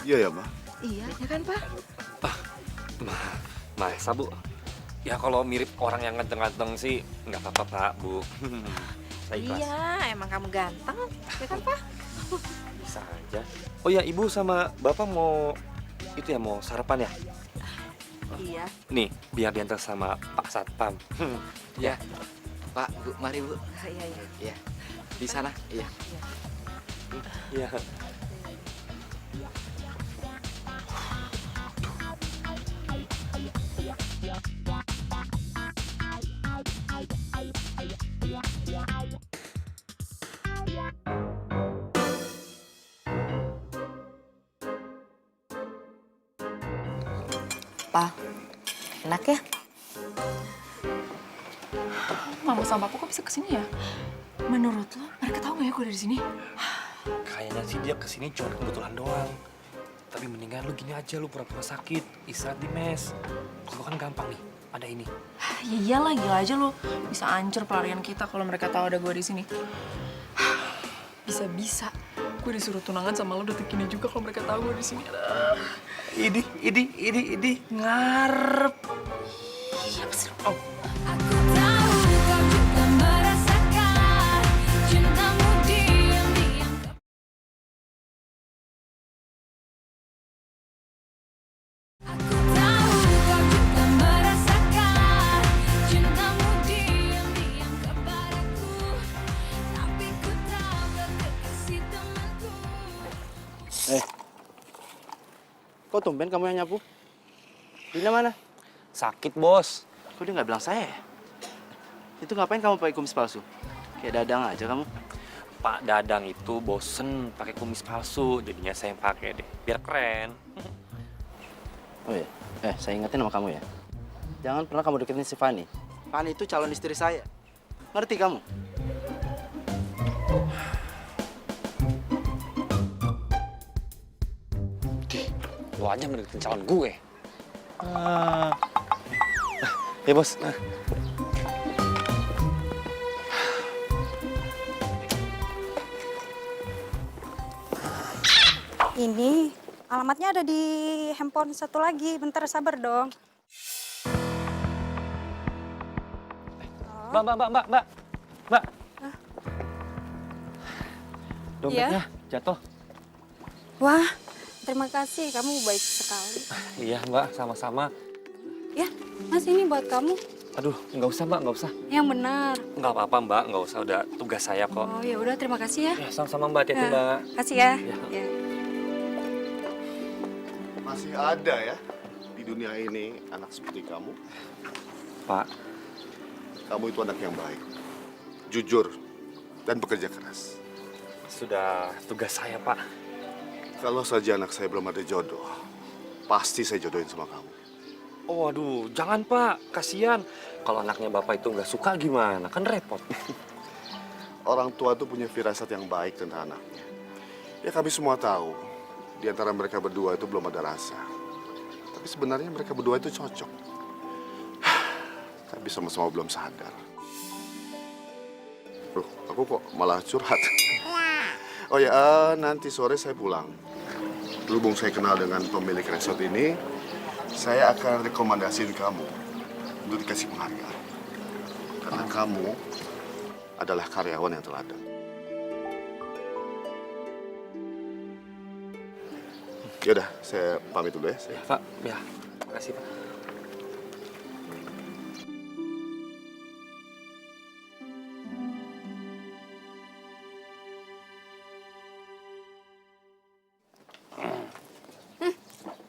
Iya ya, Ma? Iya, ya kan Pak? Masa Bu? Ya kalau mirip orang yang ganteng-ganteng sih nggak apa-apa Pak, Bu. Saya ikhlas. Iya, emang kamu ganteng, ya kan Pak? Bisa aja. Oh ya, Ibu sama Bapak mau itu ya, mau sarapan ya? Iya. Nih, biar diantar sama Pak Satpam. Ya, Pak, Bu, mari Bu. Iya, iya. Iya, di sana. Iya. Iya. Pak, enak ya? Mama sama Papa kok bisa kesini ya? Menurut lo, mereka tahu nggak ya gue ada di sini? Kayaknya sih dia kesini cuma kebetulan doang. Tapi mendingan lu gini aja, lu pura-pura sakit, istirahat di mes. Kalau kan gampang nih, ada ini. Ya iyalah, gila aja lo. Bisa hancur pelarian kita kalau mereka tahu ada gue di sini. Bisa-bisa gue disuruh tunangan sama lo detik ini juga kalau mereka tahu gue di sini. Ini ngarep. Iya, pasti. Oh. Aku tahu kau juga merasakan cintamu diam-diam. Aku tahu kau juga merasakan cintamu diam-diam kepadaku. Tapi ku tak berkekasih temanku. Kok tumben kamu yang nyapu? Dina mana? Sakit, Bos. Kok dia nggak bilang saya ya? Itu ngapain kamu pakai kumis palsu? Kayak Dadang aja kamu. Pak Dadang itu bosen pakai kumis palsu, jadinya saya yang pakai deh, biar keren. Oh iya, saya ingetin sama kamu ya. Jangan pernah kamu deketin si Fanny. Fanny itu calon istri saya. Ngerti kamu? Lu aja mendeketin calon gue. Ya Bos. Ini alamatnya ada di handphone satu lagi. Bentar, sabar dong. Mbak. Dompetnya jatuh. Wah, terima kasih. Kamu baik sekali. Iya Mbak, sama-sama. Ya, Mas, ini buat kamu. Aduh, nggak usah Mbak, nggak usah. Yang benar. Nggak apa-apa Mbak, nggak usah, udah tugas saya kok. Oh ya udah, terima kasih ya. Ya, sama-sama Mbak, hati-hati Mbak. Kasih ya. Ya. Ya. Masih ada ya di dunia ini anak seperti kamu. Pak. Kamu itu anak yang baik, jujur, dan bekerja keras. Sudah tugas saya Pak. Kalau saja anak saya belum ada jodoh, pasti saya jodohin sama kamu. Oh aduh, jangan Pak, kasihan. Kalau anaknya Bapak itu nggak suka gimana, kan repot. Orang tua tuh punya firasat yang baik tentang anaknya. Ya kami semua tahu, di antara mereka berdua itu belum ada rasa. Tapi sebenarnya mereka berdua itu cocok. Tapi sama-sama belum sadar. Loh, aku kok malah curhat. Oh ya, nanti sore saya pulang. Berhubung saya kenal dengan pemilik resort ini, saya akan rekomendasiin kamu untuk dikasih penghargaan. Karena kamu adalah karyawan yang teladan. Yaudah, saya pamit dulu ya. Pak, ya, makasih Pak.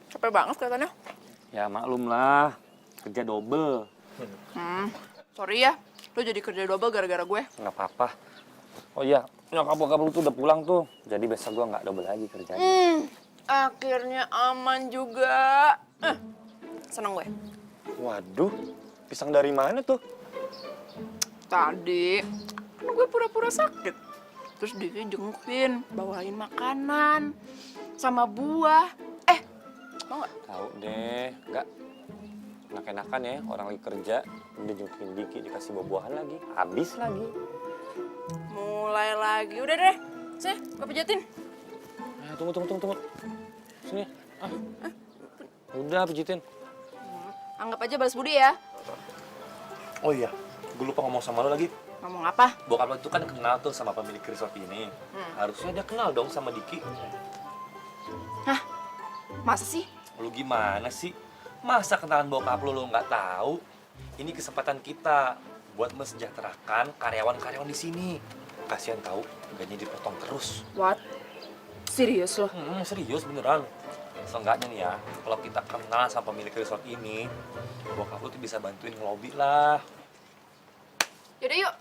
Capek banget kelihatannya. Ya maklum lah, kerja double. Sorry ya, lo jadi kerja double gara-gara gue. Nggak apa-apa. Oh iya, nyokap bokap lu tuh udah pulang tuh. Jadi besok gua nggak double lagi kerjanya. Akhirnya aman juga. Seneng gue. Waduh, pisang dari mana tuh? Tadi kan gue pura-pura sakit. Terus dia jengukin, bawain makanan sama buah. Mau nggak? Tahu deh, nggak. Enak-enakan ya, orang lagi kerja, udah jengkin dikit dikasih buah-buahan lagi, habis lagi. Mulai lagi, udah deh. Sini, gue pijatin. Tunggu. Sini. Udah pijitin. Anggap aja balas budi ya. Oh iya, gue lupa ngomong sama lo lagi. Ngomong apa? Bokap lo itu kan kenal tuh sama pemilik resort ini. Harusnya dia kenal dong sama Diki. Hah? Masa sih? Lu gimana sih? Masa kenalan bokap lo nggak tahu? Ini kesempatan kita buat mensejahterakan karyawan-karyawan di sini. Kasihan tahu, gajinya dipotong terus. What? Serius lo? Serius beneran. Seenggaknya nih ya, kalau kita kenal sama pemilik resort ini, bokap lu tuh bisa bantuin ngelobi lah. Yaudah yuk.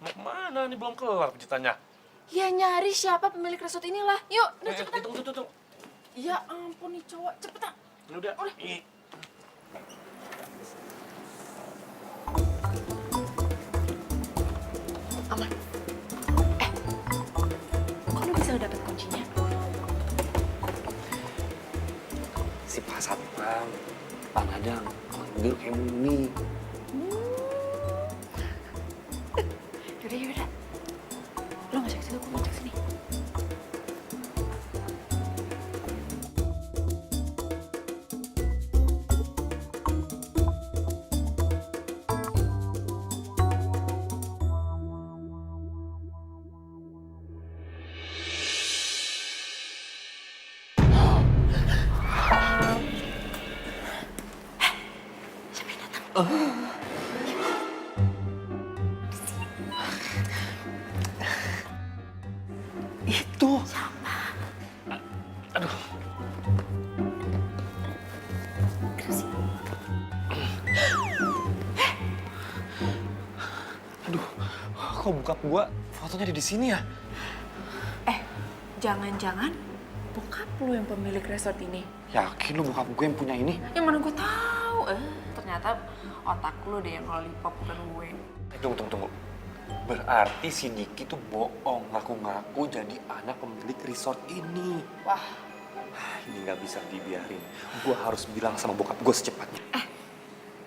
Mau kemana? Ini belum kelar pijitannya. Ya nyari siapa pemilik resort inilah. Yuk, udah cepetan. Tunggu. Ya ampun nih cowok, cepetan. Udah. Aman. Kok lu bisa dapet kuncinya? Si Pak Satpam, Pak Nadang, duduk kayak Mumi. Yaudah. Lo ngajak sini, gue ngajak sini. Itu. Siapa? Aduh. Aduh, kok bokap gua fotonya ada di sini ya? Jangan-jangan bokap lu yang pemilik resort ini. Yakin lu bokap gue yang punya ini? Yang mana gue tahu? Ternyata otak lu deh yang lollipop bukan gue. Tunggu. Berarti si Diki tuh bohong, ngaku-ngaku jadi anak pemilik resort ini. Wah. Ini nggak bisa dibiarin. Gue harus bilang sama bokap gue secepatnya.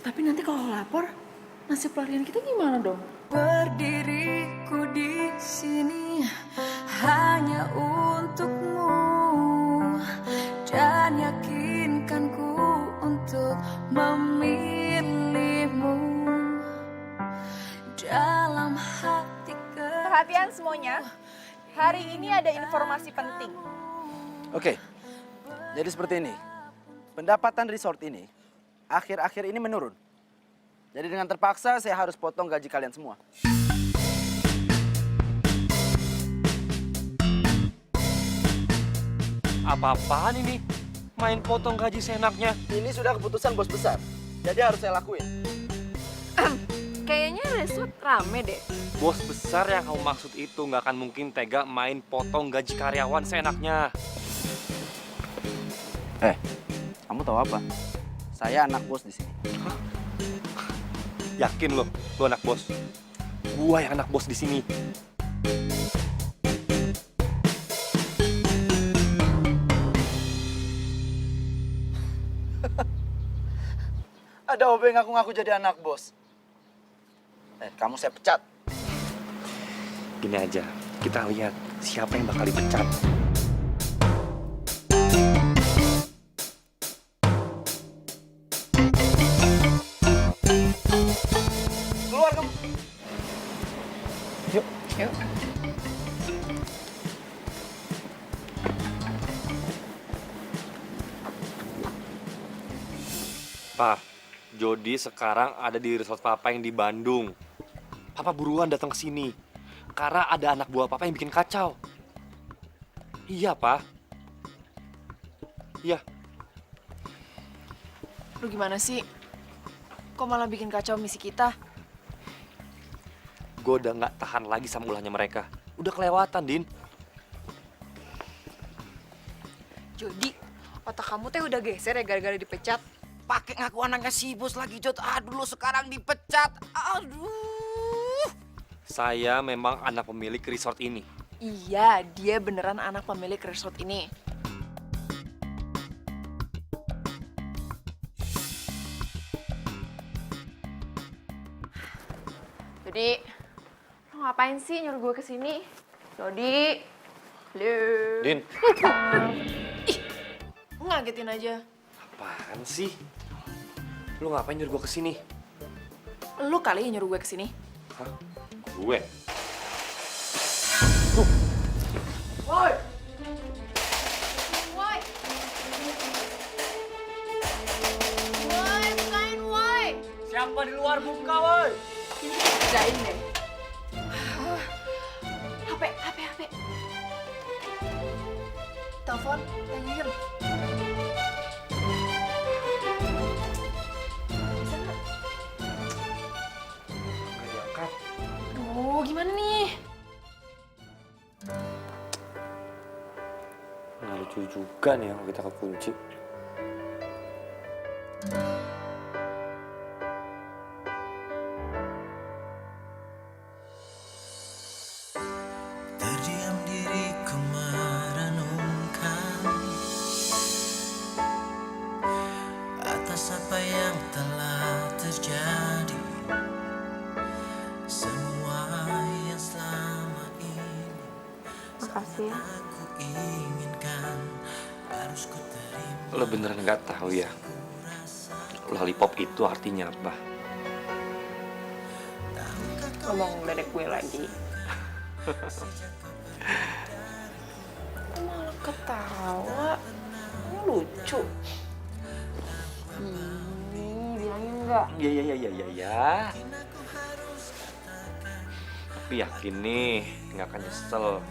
Tapi nanti kalau lapor, nasib pelarian kita gimana dong? Berdiriku di sini hanya untukmu dan yakinkanku untuk memilihmu dalam hati. Perhatian semuanya, hari ini ada informasi penting. Oke, jadi seperti ini. Pendapatan resort ini akhir-akhir ini menurun. Jadi dengan terpaksa saya harus potong gaji kalian semua. Apa-apaan ini? Main potong gaji seenaknya. Ini sudah keputusan bos besar. Jadi harus saya lakuin. Kayaknya resort rame deh. Bos besar yang kamu maksud itu nggak akan mungkin tega main potong gaji karyawan seenaknya. Kamu tahu apa? Saya anak bos di sini. Yakin lo anak bos? Gua yang anak bos di sini. Ada OB ngaku-ngaku jadi anak bos. Kamu saya pecat. Gini aja, kita lihat siapa yang bakal dipecat. Keluar kamu. Yuk. Pak, Jody sekarang ada di resort Papa yang di Bandung. Papa buruan datang ke sini. Karena ada anak buah Papa yang bikin kacau. Iya, Pak. Iya. Lu gimana sih? Kok malah bikin kacau misi kita? Gue udah nggak tahan lagi sama ulahnya mereka. Udah kelewatan, Din. Jody, otak kamu teh udah geser ya gara-gara dipecat? Pakai ngaku anaknya si bos lagi, Jod. Aduh, lo sekarang dipecat. Aduh. Saya memang anak pemilik resort ini. Iya, dia beneran anak pemilik resort ini. Jody, lo ngapain sih nyuruh gue kesini? Jody, halo. Din. ngagetin aja. Apaan sih? Lu ngapain nyuruh gue kesini? Lu kali yang nyuruh gue kesini. Hah? Gue? Woi! Woi! Woi, bukain woi! Siapa di luar buka, woi? Kerjain deh. HP. Telepon, tanyain. Bisa nggak? Nggak diangkat. Aduh, gimana nih? Nggak lucu juga nih kalau kita kekunci. Terdiam diriku merenungkan atas apa yang telah terjadi. Semua yang selama ini Makasih ya. aku inginkan harus ku terima. Lo beneran nggak tahu ya? Lollipop itu artinya apa? Lo mau ngeledek gue lagi? Kok malah ketawa? Ini lucu. Bilangin enggak? Ya. Tapi yakin nih, nggak akan nyesel.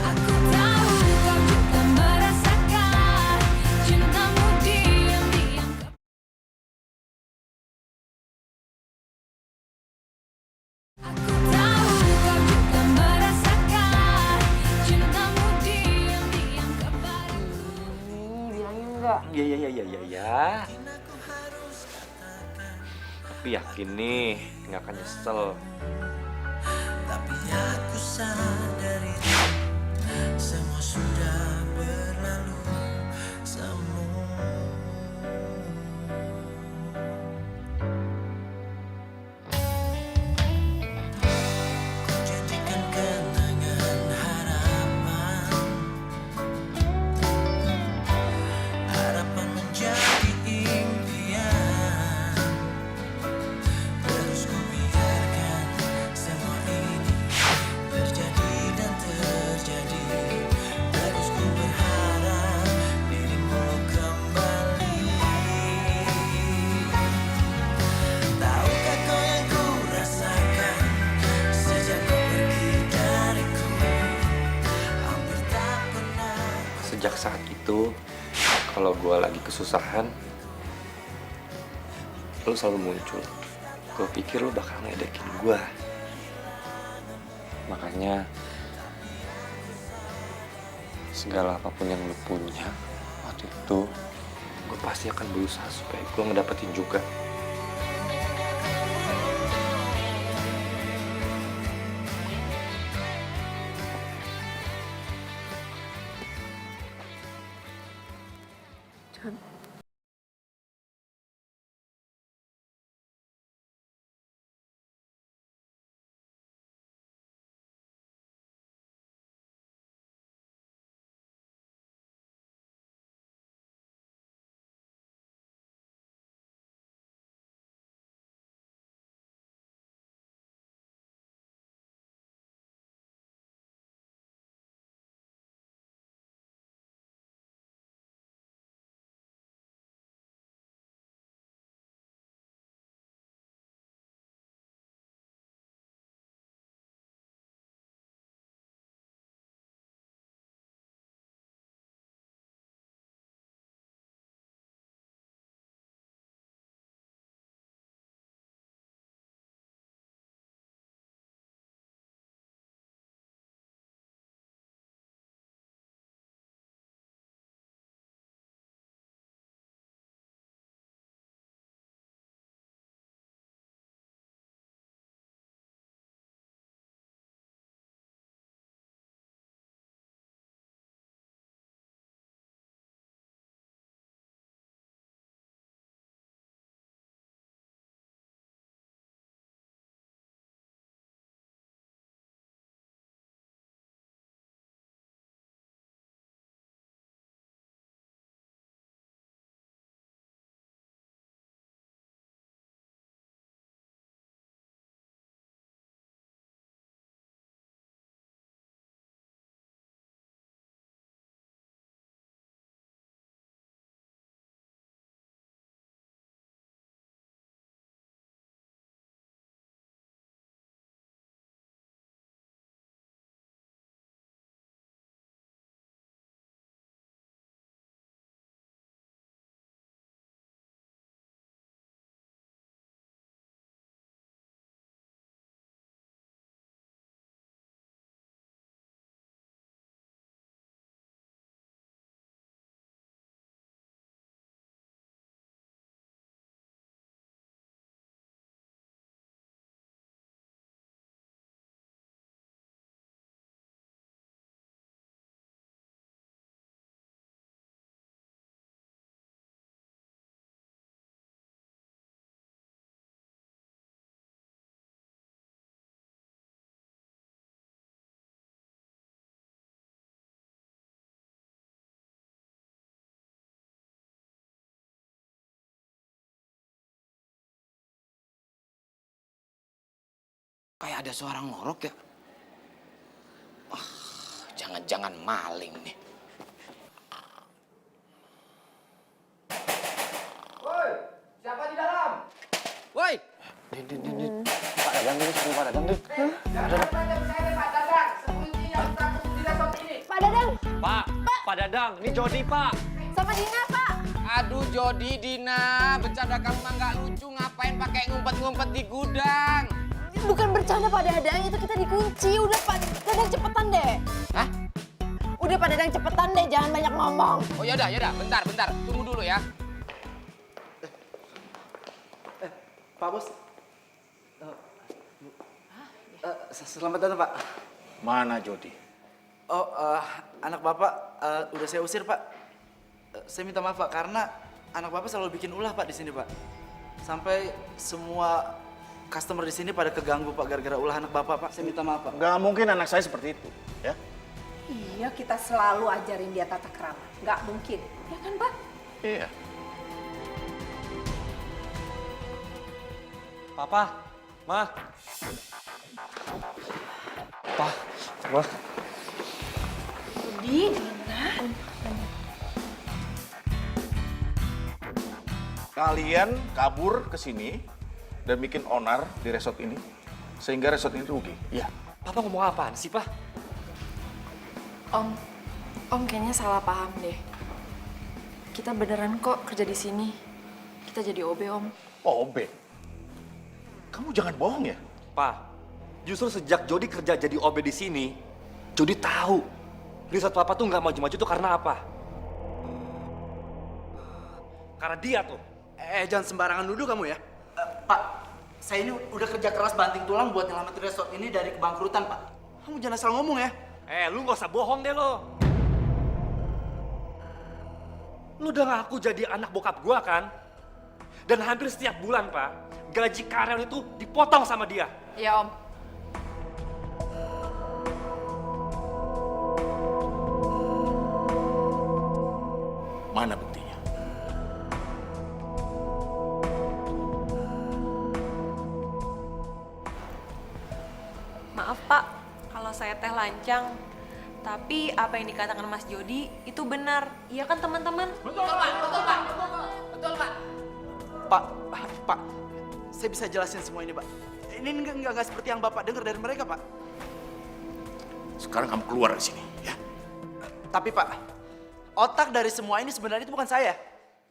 Aku tahu kau juga merasakan cintamu diam-diam. Aku tahu kau juga merasakan cintamu diam-diam kepadaku. Bilangin enggak? Ya. Tapi yakin nih, nggak akan nyesel. Tapi aku sadari semua sudah berlalu. Semua ku jadikan kenangan harapan. Harapan menjadi impian. Terus ku biarkan semua ini terjadi dan terjadi. Terus ku berharap dirimu kembali. Tahukah kau yang ku rasakan sejak kau pergi dariku? Hampir tak pernah. Sejak saat itu, kalau gue lagi kesusahan, lo selalu muncul. Gue pikir lo bakal ngedekin gue. Makanya, segala apapun yang lo punya waktu itu, gue pasti akan berusaha supaya gue ngedapetin juga. Kayak ada suara ngorok ya. Jangan-jangan maling nih. Woi, siapa di dalam? Woi. Pak Dadang dulu, suruh Pak Dadang dulu. Pak Dadang. Pak Dadang, ini Jody, Pak. Sama Dina, Pak. Aduh Jody, Dina, bercanda kamu mah nggak lucu, ngapain pakai ngumpet-ngumpet di gudang? Bukan bercanda Pak Dadang, itu kita dikunci. Udah Pak Dadang cepetan deh. Hah? Udah Pak Dadang cepetan deh, jangan banyak ngomong. Oh yaudah, bentar, tunggu dulu ya. Pak Bos. Selamat datang, Pak. Mana Jody? Oh, anak Bapak udah saya usir, Pak. Saya minta maaf, Pak, karena anak Bapak selalu bikin ulah, Pak, di sini, Pak. Sampai semua customer di sini pada keganggu, Pak, gara-gara ulah anak Bapak, Pak. Saya minta maaf, Pak. Nggak mungkin anak saya seperti itu, ya? Iya, kita selalu ajarin dia tata krama. Nggak mungkin. Ya kan, Pak? Iya. Papa, Ma. Pa, Ma. Dina. Kalian kabur ke sini dan bikin onar di resort ini, sehingga resort ini rugi. Iya. Papa ngomong apaan sih, Pak? Om kayaknya salah paham deh. Kita beneran kok kerja di sini. Kita jadi OB, Om. Oh, OB? Kamu jangan bohong ya? Pak, justru sejak Jody kerja jadi OB di sini, Jody tahu resort Papa tuh nggak maju-maju tuh karena apa? Karena dia tuh. Jangan sembarangan nuduh kamu ya. Pak, saya ini udah kerja keras banting tulang buat nyelamatin resort ini dari kebangkrutan, Pak. Kamu jangan asal ngomong ya. Lu nggak usah bohong deh lo. Lu udah ngaku jadi anak bokap gua kan? Dan hampir setiap bulan, Pak, gaji karyawan itu dipotong sama dia. Iya, Om. Mana buktinya? Maaf Pak, kalau saya teh lancang. Tapi apa yang dikatakan Mas Jody itu benar. Iya kan teman-teman? Betul Pak, betul Pak. Betul Pak. Pak, saya bisa jelasin semua ini, Pak. Ini nggak seperti yang Bapak dengar dari mereka, Pak. Sekarang kamu keluar dari sini, ya? Tapi Pak, otak dari semua ini sebenarnya itu bukan saya,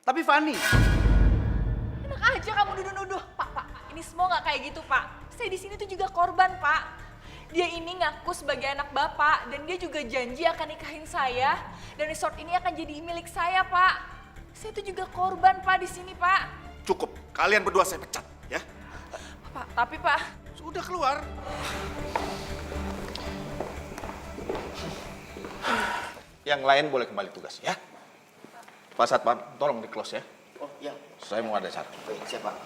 tapi Fanny. Enak aja kamu nuduh-nuduh. Pak, ini semua nggak kayak gitu, Pak. Saya di sini tuh juga korban, Pak. Dia ini ngaku sebagai anak Bapak dan dia juga janji akan nikahin saya dan resort ini akan jadi milik saya, Pak. Saya tuh juga korban, Pak, di sini, Pak. Cukup, kalian berdua saya pecat, ya? Pak, tapi Pak. Sudah keluar. Yang lain boleh kembali tugas, ya? Pak Satpam, tolong di close ya. Oh iya. Saya mau ada acara. Baik, siap Pak.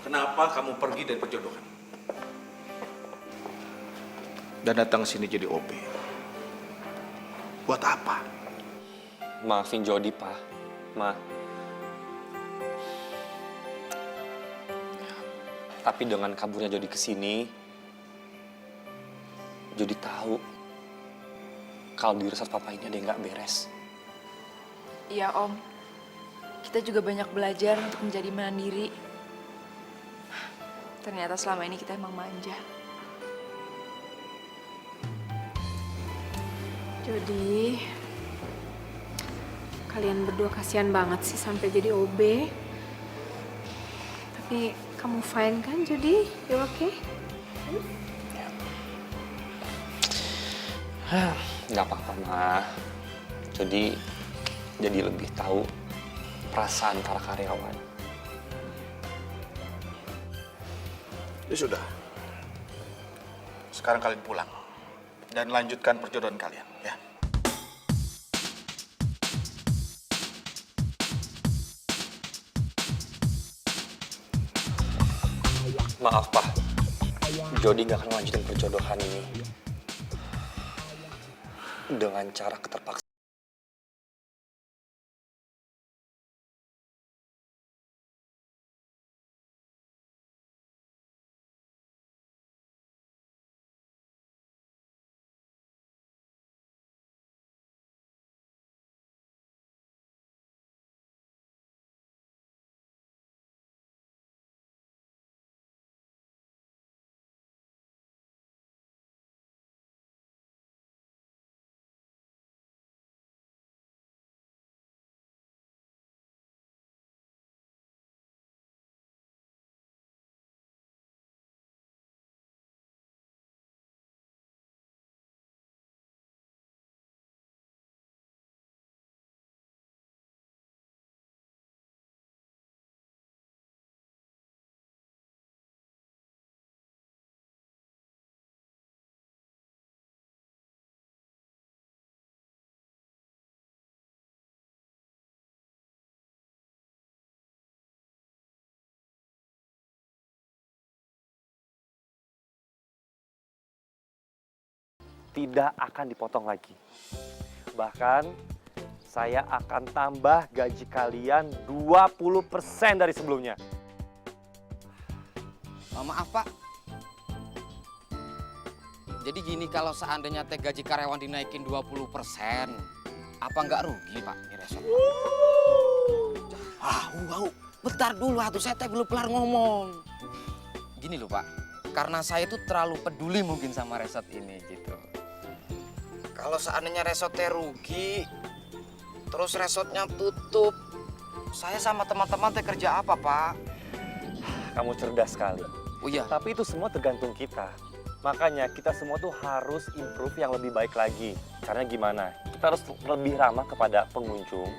Kenapa kamu pergi dari perjodohan? Dan datang sini jadi OB. Buat apa? Maafin Jody, Pak. Ma. Tapi dengan kaburnya Jody ke sini, Jody tahu kalau di resort Papa ini ada yang nggak beres. Iya, Om. Kita juga banyak belajar untuk menjadi mandiri. Ternyata selama ini kita emang manja. Jody, kalian berdua kasihan banget sih sampai jadi OB. Tapi kamu fine kan, Jody? You okay? Nggak apa-apa, Ma. Jadi lebih tahu perasaan para karyawan. Ya sudah. Sekarang kalian pulang. Dan lanjutkan perjodohan kalian, ya. Maaf, Pak. Jody nggak akan lanjutin perjodohan ini dengan cara keterpaksaan. Tidak akan dipotong lagi. Bahkan saya akan tambah gaji kalian 20% dari sebelumnya. Maaf Pak. Jadi gini, kalau seandainya teh gaji karyawan dinaikin 20%, apa nggak rugi Pak di resort? Wow, bentar dulu atuh, saya teh belum kelar ngomong. Gini loh Pak, karena saya tuh terlalu peduli mungkin sama resort ini gitu. Kalau seandainya resort teh rugi, terus resortnya tutup, saya sama teman-teman teh kerja apa Pak? Kamu cerdas sekali. Oh iya. Tapi itu semua tergantung kita. Makanya kita semua tuh harus improve yang lebih baik lagi. Caranya gimana? Kita harus lebih ramah kepada pengunjung.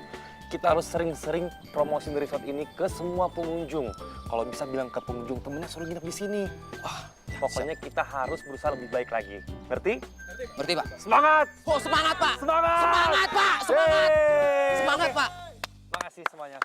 Kita harus sering-sering promosiin resort ini ke semua pengunjung. Kalau bisa bilang ke pengunjung, temennya suruh nginep di sini. Wah, pokoknya kita harus berusaha lebih baik lagi. Ngerti? Ngerti Pak. Semangat! Oh semangat Pak! Semangat! Semangat Pak! Semangat! Semangat Pak! Makasih semuanya.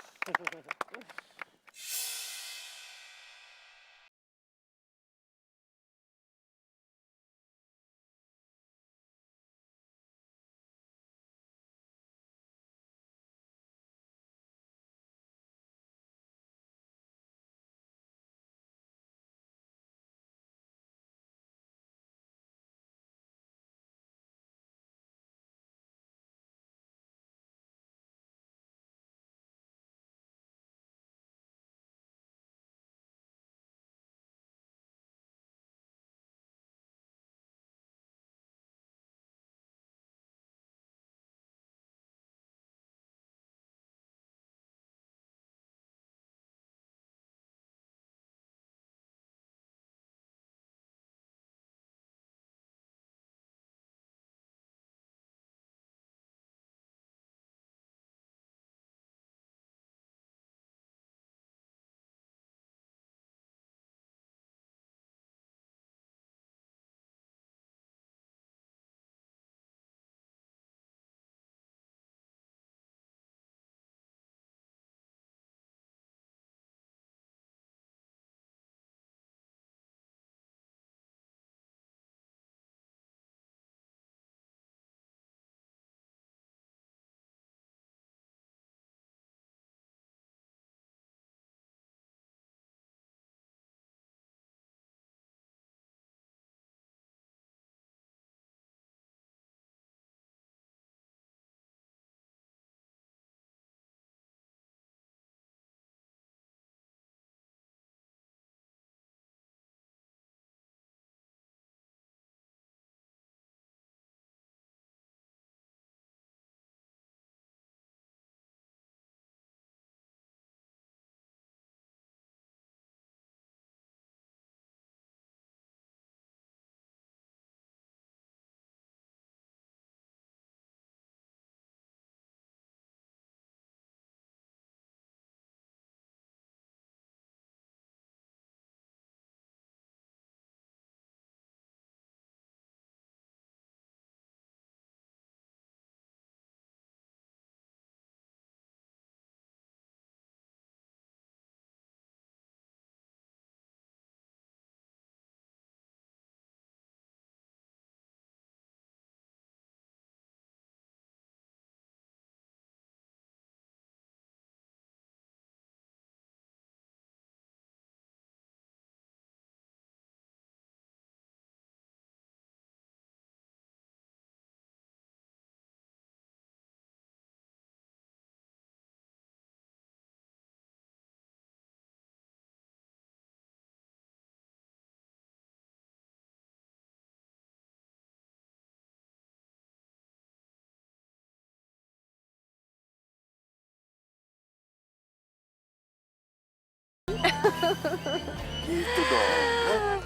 Gitu dong.